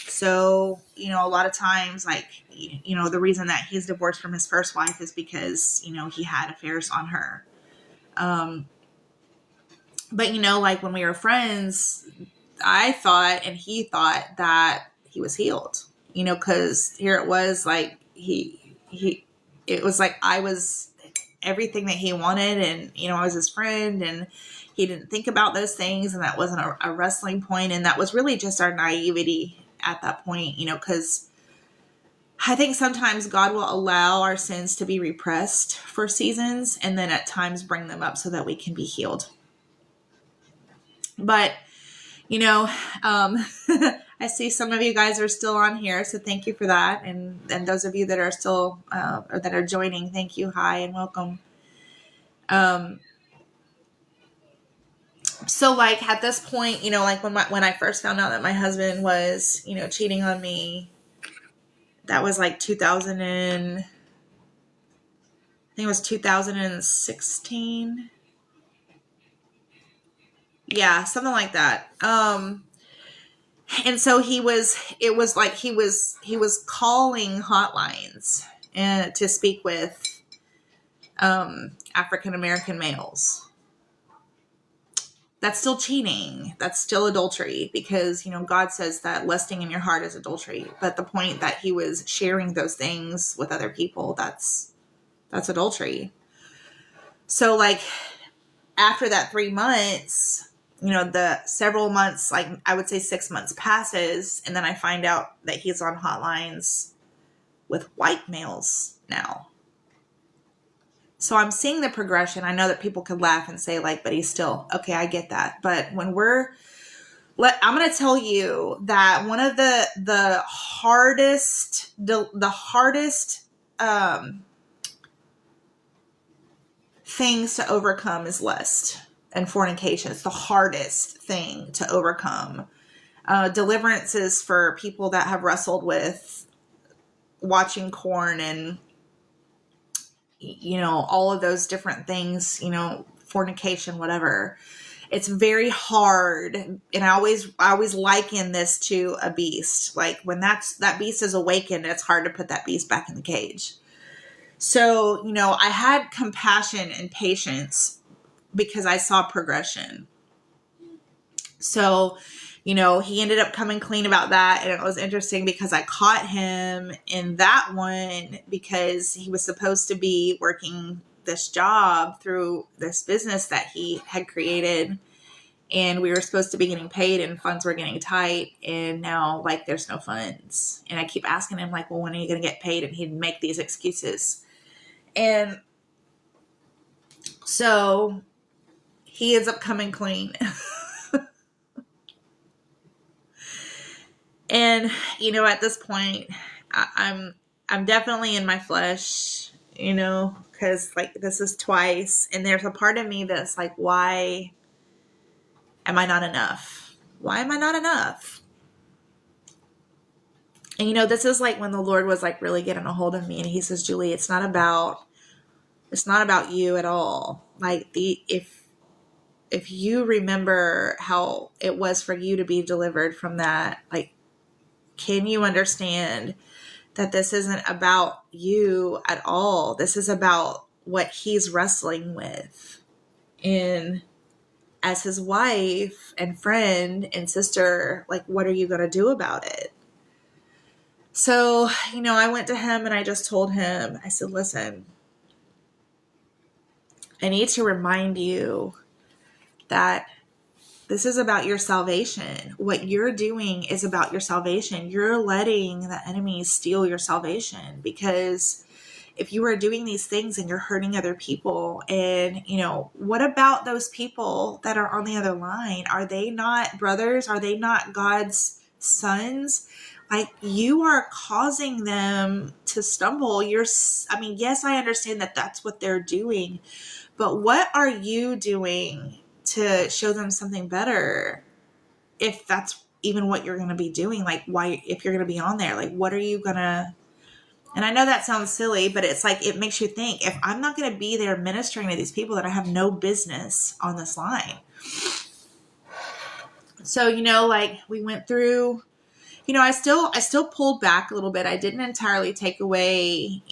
So, a lot of times, like, the reason that he's divorced from his first wife is because, he had affairs on her. But, like when we were friends, I thought and he thought that he was healed, because here it was like it was like I was everything that he wanted, and, I was his friend, and he didn't think about those things, and that wasn't a wrestling point, and that was really just our naivety at that point, because I think sometimes God will allow our sins to be repressed for seasons and then at times bring them up so that we can be healed. But, I see some of you guys are still on here, so thank you for that. And those of you that are still, or that are joining, thank you. Hi and welcome. So like at this point, like when I first found out that my husband was, cheating on me, that was like 2016. Yeah, something like that. And so he was calling hotlines and to speak with, African-American males. That's still cheating. That's still adultery because, God says that lusting in your heart is adultery. But the point that he was sharing those things with other people, that's adultery. So like after that 3 months, the several months, like I would say 6 months passes. And then I find out that he's on hotlines with white males now. So I'm seeing the progression. I know that people could laugh and say like, but he's still, okay, I get that. But when I'm going to tell you that one of the hardest things to overcome is lust and fornication. It's the hardest thing to overcome. Deliverance is for people that have wrestled with watching porn and all of those different things, fornication, whatever. It's very hard. And I always liken this to a beast. Like when that beast is awakened, it's hard to put that beast back in the cage. So, I had compassion and patience because I saw progression. So, he ended up coming clean about that. And it was interesting because I caught him in that one because he was supposed to be working this job through this business that he had created. And we were supposed to be getting paid and funds were getting tight. And now like there's no funds. And I keep asking him like, well, when are you going to get paid? And he'd make these excuses. And so he ends up coming clean. And, at this point, I'm definitely in my flesh, because like this is twice. And there's a part of me that's like, why am I not enough? Why am I not enough? And, this is like when the Lord was like really getting a hold of me and he says, Julie, it's not about you at all. Like if you remember how it was for you to be delivered from that, like, can you understand that this isn't about you at all? This is about what he's wrestling with. And as his wife and friend and sister, like, what are you going to do about it? So, I went to him and I just told him, I said, listen, I need to remind you that this is about your salvation. What you're doing is about your salvation. You're letting the enemy steal your salvation, because if you are doing these things and you're hurting other people, and, what about those people that are on the other line? Are they not brothers? Are they not God's sons? Like, you are causing them to stumble. Yes, I understand that that's what they're doing, but what are you doing to show them something better? If that's even what you're going to be doing, like, why, if you're going to be on there, like, what are you going to, and I know that sounds silly, but it's like, it makes you think, if I'm not going to be there ministering to these people, that I have no business on this line. So, we went through, I still pulled back a little bit. I didn't entirely take away,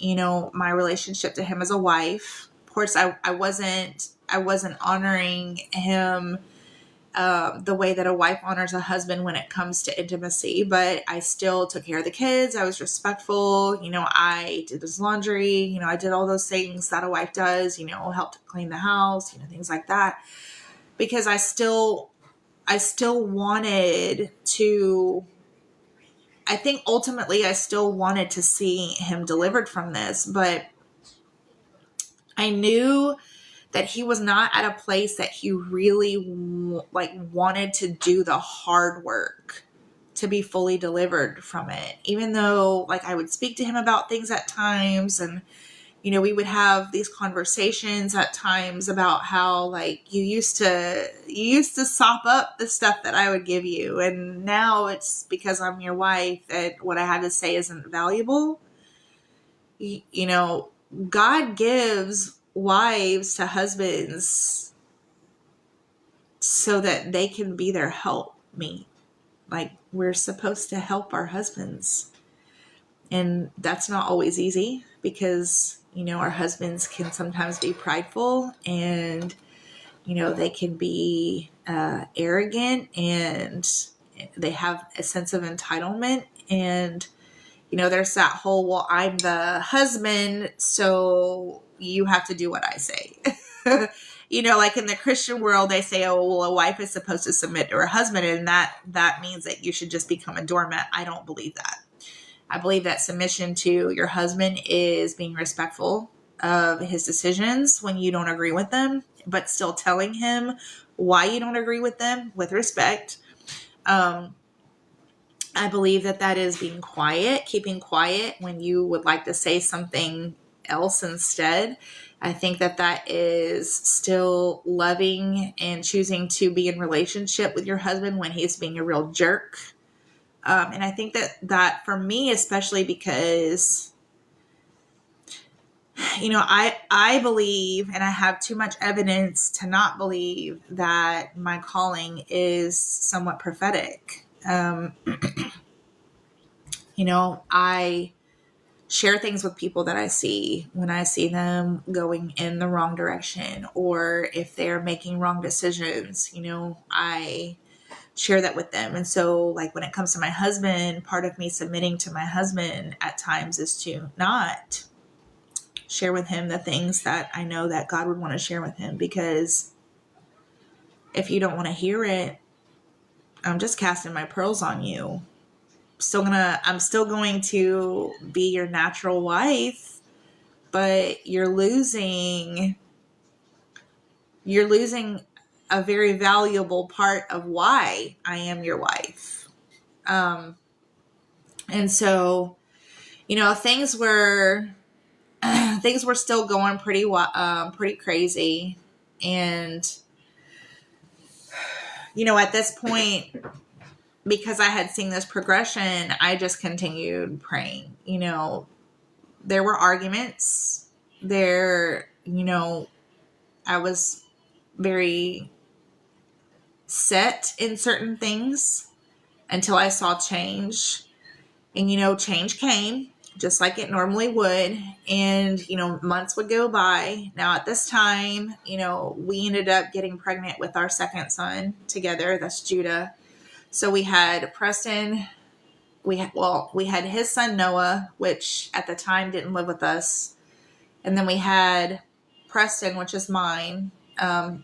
my relationship to him as a wife. Of course, I wasn't honoring him the way that a wife honors a husband when it comes to intimacy, but I still took care of the kids. I was respectful. I did his laundry. I did all those things that a wife does, helped clean the house, things like that, because I still wanted to, I think ultimately I still wanted to see him delivered from this, but I knew that he was not at a place that he really wanted to do the hard work to be fully delivered from it. Even though I would speak to him about things at times, and we would have these conversations at times about how you used to sop up the stuff that I would give you, and now it's because I'm your wife that what I have to say isn't valuable. God gives wives to husbands so that they can be their helpmeet. We're supposed to help our husbands, and that's not always easy, because our husbands can sometimes be prideful, and they can be arrogant, and they have a sense of entitlement, and there's that whole, well, I'm the husband, so you have to do what I say. In the Christian world, they say, oh, well, a wife is supposed to submit to her husband, and that means that you should just become a doormat. I don't believe that. I believe that submission to your husband is being respectful of his decisions when you don't agree with them, but still telling him why you don't agree with them with respect. I believe that is being quiet, keeping quiet when you would like to say something else instead. I think that is still loving and choosing to be in relationship with your husband when he's being a real jerk. And I think that for me, especially because, I believe, and I have too much evidence to not believe, that my calling is somewhat prophetic. I share things with people that I see when I see them going in the wrong direction, or if they're making wrong decisions, I share that with them. And so when it comes to my husband, part of me submitting to my husband at times is to not share with him the things that I know that God would want to share with him, because if you don't want to hear it, I'm just casting my pearls on you. I'm still going to be your natural wife, but you're losing a very valuable part of why I am your wife. And so, things were still going pretty crazy. And, at this point, because I had seen this progression, I just continued praying. There were arguments there. I was very set in certain things until I saw change. And, change came. just like it normally would. And, months would go by. Now at this time, we ended up getting pregnant with our second son together. That's Judah. So we had Preston. We had his son Noah, which at the time didn't live with us. And then we had Preston, which is mine,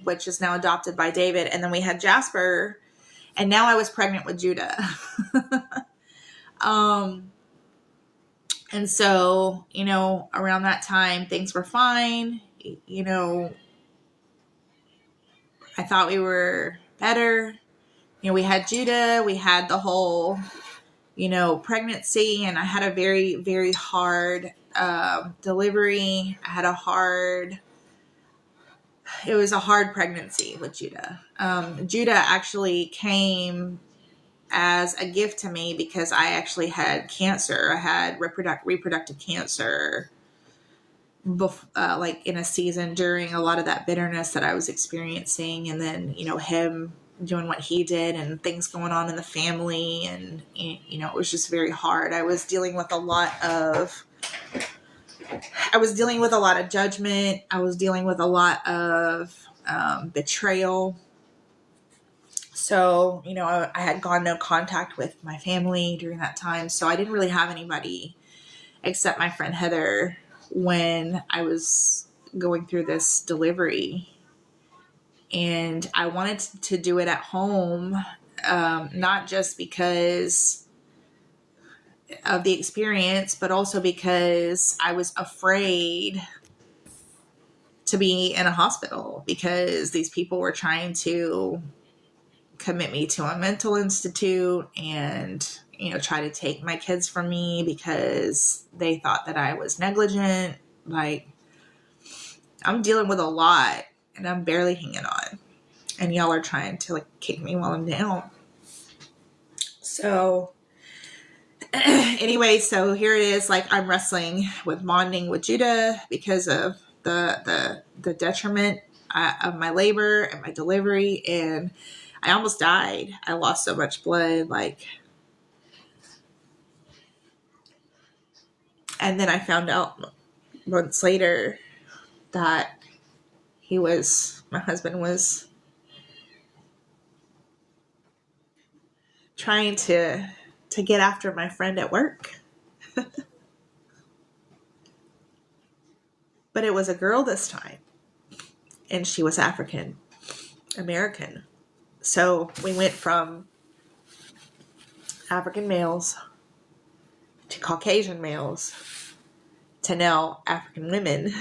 which is now adopted by David. And then we had Jasper. And now I was pregnant with Judah. And so, around that time, things were fine. I thought we were better. We had Judah, we had the whole, pregnancy, and I had a very, very hard delivery. It was a hard pregnancy with Judah. Judah actually came as a gift to me because I actually had cancer. I had reproductive cancer, like in a season during a lot of that bitterness that I was experiencing. And then, him doing what he did and things going on in the family. And, it was just very hard. I was dealing with a lot of judgment. I was dealing with a lot of betrayal. So, I had gone no contact with my family during that time. So I didn't really have anybody except my friend Heather when I was going through this delivery. And I wanted to do it at home, not just because of the experience, but also because I was afraid to be in a hospital because these people were trying to commit me to a mental institute and, try to take my kids from me because they thought that I was negligent. Like, I'm dealing with a lot and I'm barely hanging on. And y'all are trying to kick me while I'm down. So anyway, so here it is. I'm wrestling with bonding with Judah because of the detriment of my labor and my delivery. And I almost died. I lost so much blood, and then I found out months later that my husband was trying to get after my friend at work. But it was a girl this time, and she was African American. So we went from African males to Caucasian males to now African women.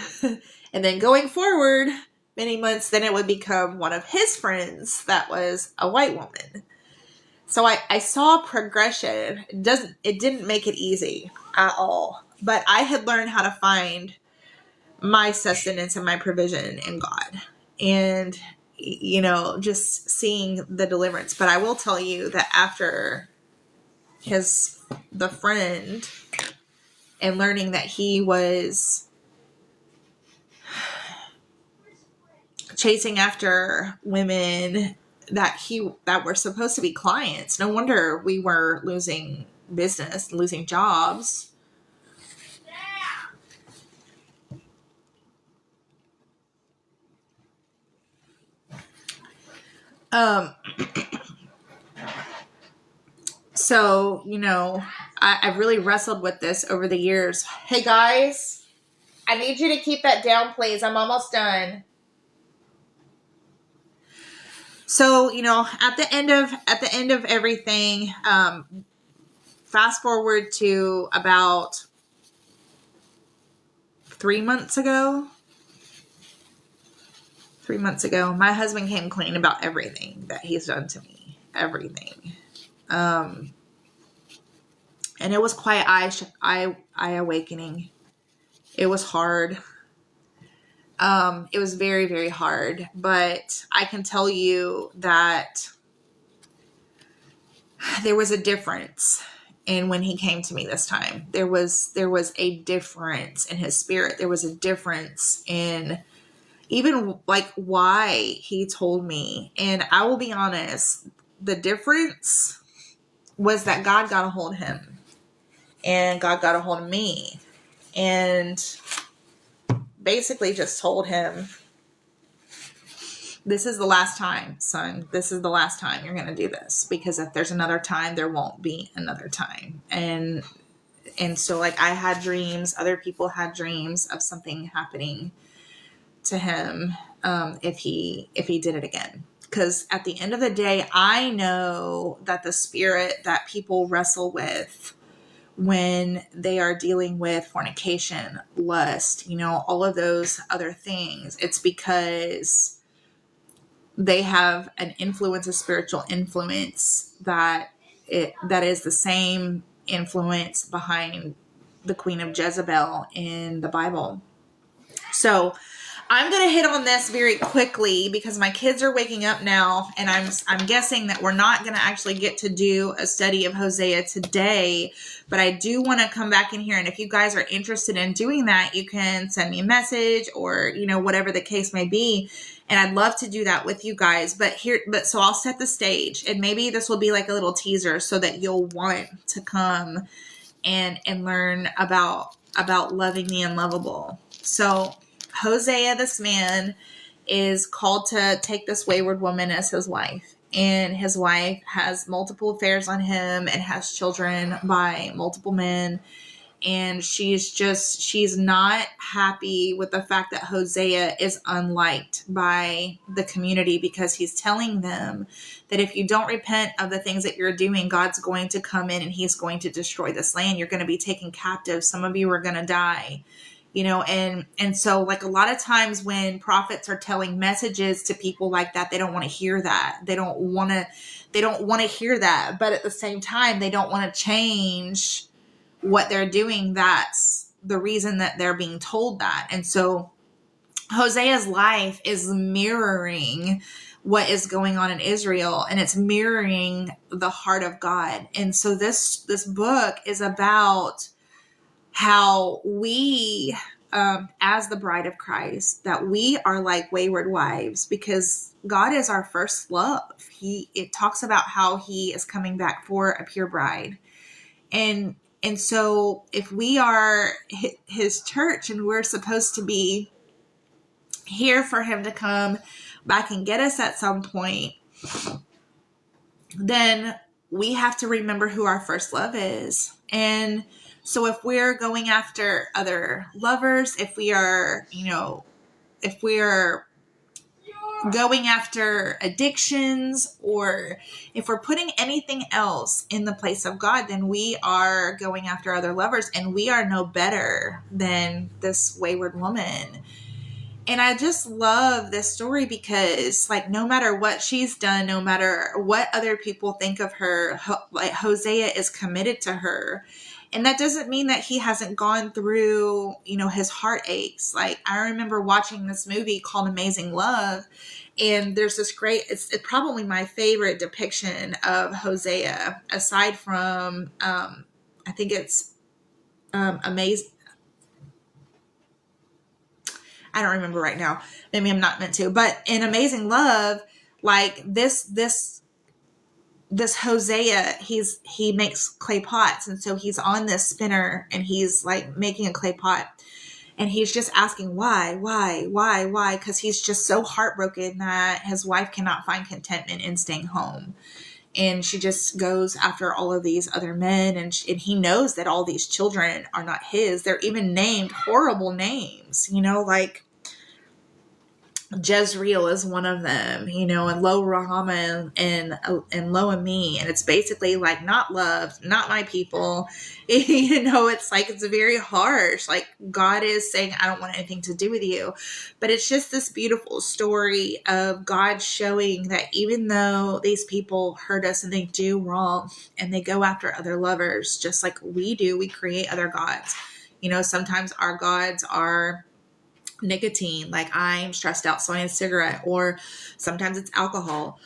And then going forward many months, then it would become one of his friends that was a white woman. So I saw progression. It didn't make it easy at all. But I had learned how to find my sustenance and my provision in God. And just seeing the deliverance. But I will tell you that after the friend and learning that he was chasing after women that were supposed to be clients. No wonder we were losing business, losing jobs. So, I've really wrestled with this over the years. Hey guys, I need you to keep that down, please. I'm almost done. So, at the end of everything, fast forward to about 3 months ago, my husband came clean about everything that he's done to me. Everything. And it was quite eye-awakening. It was hard. It was very, very hard. But I can tell you that there was a difference in when he came to me this time. There was a difference in his spirit. There was a difference in even why he told me. And I will be honest, the difference was that God got a hold of him. And God got a hold of me and basically just told him, this is the last time, son. This is the last time you're going to do this, because if there's another time, there won't be another time. And so like I had dreams, other people had dreams of something happening to him if he did it again. Because at the end of the day, I know that the spirit that people wrestle with when they are dealing with fornication, lust, all of those other things, it's because they have an influence, a spiritual influence that is the same influence behind the Queen of Jezebel in the Bible. So I'm going to hit on this very quickly because my kids are waking up now, and I'm guessing that we're not going to actually get to do a study of Hosea today, but I do want to come back in here, and if you guys are interested in doing that, you can send me a message or, whatever the case may be, and I'd love to do that with you guys. But so I'll set the stage, and maybe this will be like a little teaser so that you'll want to come and learn about loving the unlovable. So Hosea, this man, is called to take this wayward woman as his wife. And his wife has multiple affairs on him and has children by multiple men. And she's not happy with the fact that Hosea is unliked by the community, because he's telling them that if you don't repent of the things that you're doing, God's going to come in and he's going to destroy this land. You're going to be taken captive. Some of you are going to die. And so like a lot of times when prophets are telling messages to people like that, they don't want to hear that. They don't want to hear that. But at the same time, they don't want to change what they're doing. That's the reason that they're being told that. And so Hosea's life is mirroring what is going on in Israel, and it's mirroring the heart of God. And so this book is about how we, as the bride of Christ, that we are like wayward wives, because God is our first love. It talks about how he is coming back for a pure bride. And so if we are his church and we're supposed to be here for him to come back and get us at some point, then we have to remember who our first love is. And so if we're going after other lovers, if we are going after addictions, or if we're putting anything else in the place of God, then we are going after other lovers, and we are no better than this wayward woman. And I just love this story because, like, no matter what she's done, no matter what other people think of her, like, Hosea is committed to her. And that doesn't mean that he hasn't gone through, his heartaches. Like, I remember watching this movie called Amazing Love, and there's this great, it's probably my favorite depiction of Hosea, aside from, I think it's Amazing. I don't remember right now. Maybe I'm not meant to. But in Amazing Love, like this Hosea, he makes clay pots. And so he's on this spinner and he's like making a clay pot. And he's just asking why? Because he's just so heartbroken that his wife cannot find contentment in staying home. And she just goes after all of these other men. And he knows that all these children are not his. They're even named horrible names, like Jezreel is one of them, and Lo Rahama and Lo Ami. And it's basically like, not loved, not my people. It's like, it's very harsh. Like, God is saying, I don't want anything to do with you. But it's just this beautiful story of God showing that even though these people hurt us and they do wrong and they go after other lovers, just like we do, we create other gods. Sometimes our gods are nicotine, like I'm stressed out, so I need a cigarette, or sometimes it's alcohol.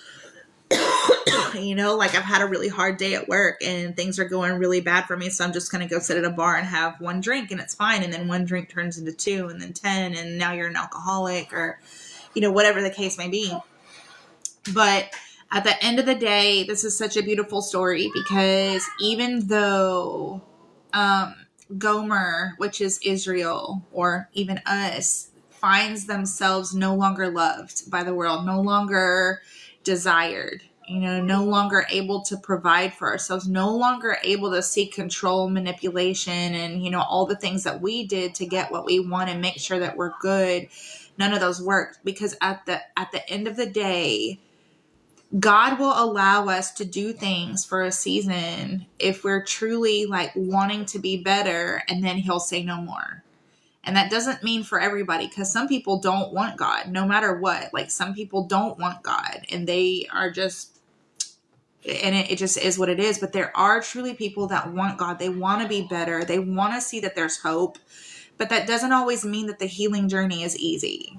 Like I've had a really hard day at work and things are going really bad for me, so I'm just going to go sit at a bar and have one drink and it's fine. And then one drink turns into 2 and then 10, and now you're an alcoholic, or, whatever the case may be. But at the end of the day, this is such a beautiful story, because even though Gomer, which is Israel, or even us, finds themselves no longer loved by the world, no longer desired, no longer able to provide for ourselves, no longer able to seek control, manipulation, and, all the things that we did to get what we want and make sure that we're good. None of those worked, because at the end of the day, God will allow us to do things for a season if we're truly like wanting to be better, and then he'll say no more. And that doesn't mean for everybody, because some people don't want God no matter what. Like, some people don't want God, and they are just, and it just is what it is. But there are truly people that want God. They want to be better. They want to see that there's hope, but that doesn't always mean that the healing journey is easy.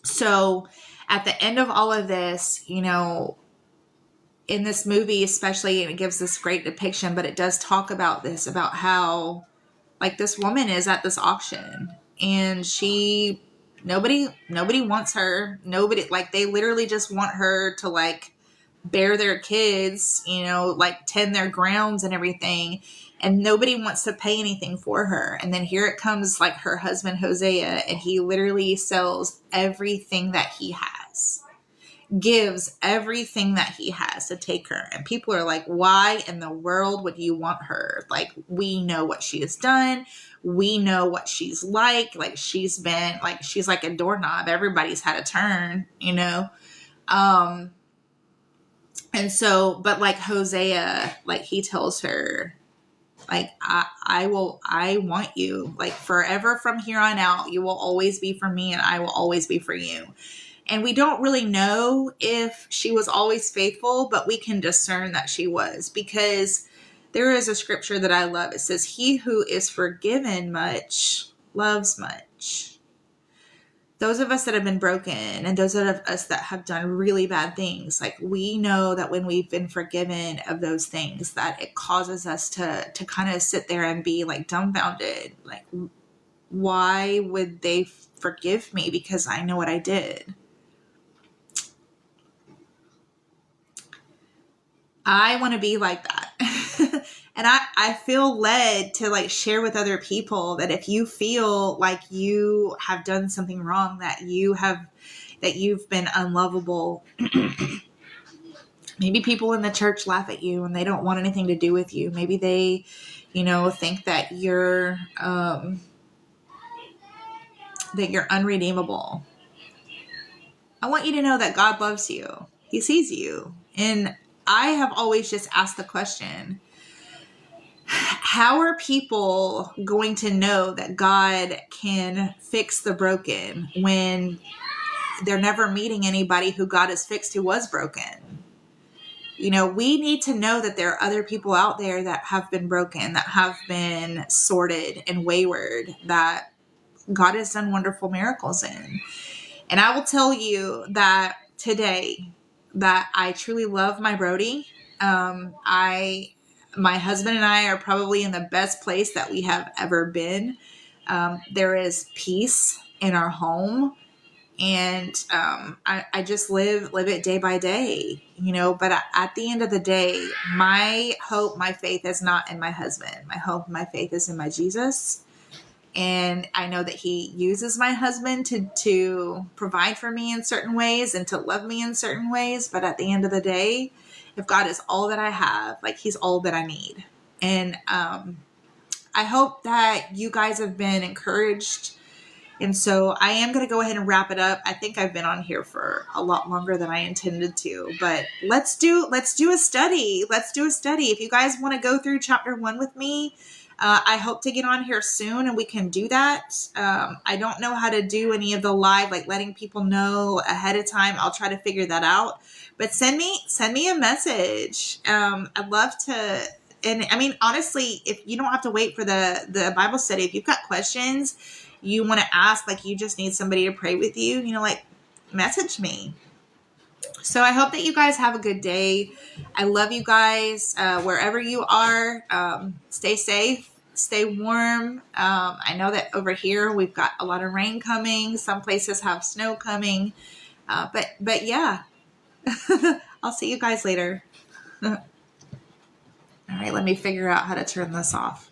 So at the end of all of this, in this movie especially, and it gives this great depiction, but it does talk about this, about how like this woman is at this auction, and nobody wants her. Nobody, like, they literally just want her to like bear their kids, like tend their grounds and everything. And nobody wants to pay anything for her. And then here it comes, like, her husband, Hosea, and he literally sells everything that he has, gives everything that he has to take her. And people are like, why in the world would you want her? Like, we know what she has done. We know what she's like. Like, she's like a doorknob. Everybody's had a turn, And so, but like Hosea, like, he tells her, like, I want you, like, forever from here on out. You will always be for me, and I will always be for you. And we don't really know if she was always faithful, but we can discern that she was, because there is a scripture that I love. It says, he who is forgiven much loves much. Those of us that have been broken, and those of us that have done really bad things, like, we know that when we've been forgiven of those things, that it causes us to kind of sit there and be like dumbfounded. Like, why would they forgive me? Because I know what I did. I want to be like that. And I feel led to like share with other people that if you feel like you have done something wrong, that you've been unlovable, maybe people in the church laugh at you and they don't want anything to do with you. Maybe they, think that you're unredeemable. I want you to know that God loves you. He sees you. And I have always just asked the question, how are people going to know that God can fix the broken when they're never meeting anybody who God has fixed who was broken? We need to know that there are other people out there that have been broken, that have been sordid and wayward, that God has done wonderful miracles in. And I will tell you that today, that I truly love my Brody. My husband and I are probably in the best place that we have ever been. There is peace in our home, and I just live it day by day, but at the end of the day, my hope, my faith is not in my husband. My hope, my faith is in my Jesus. And I know that he uses my husband to provide for me in certain ways and to love me in certain ways. But at the end of the day, if God is all that I have, like, he's all that I need. And I hope that you guys have been encouraged. And so I am going to go ahead and wrap it up. I think I've been on here for a lot longer than I intended to, but let's do a study. Let's do a study. If you guys want to go through chapter 1 with me, I hope to get on here soon and we can do that. I don't know how to do any of the live, like letting people know ahead of time. I'll try to figure that out, but send me a message. I'd love to. And I mean, honestly, if you don't have to wait for the Bible study, if you've got questions you want to ask, like you just need somebody to pray with you, like, message me. So I hope that you guys have a good day. I love you guys wherever you are. Stay safe, stay warm. I know that over here we've got a lot of rain coming. Some places have snow coming. But yeah, I'll see you guys later. All right. right, let me figure out how to turn this off.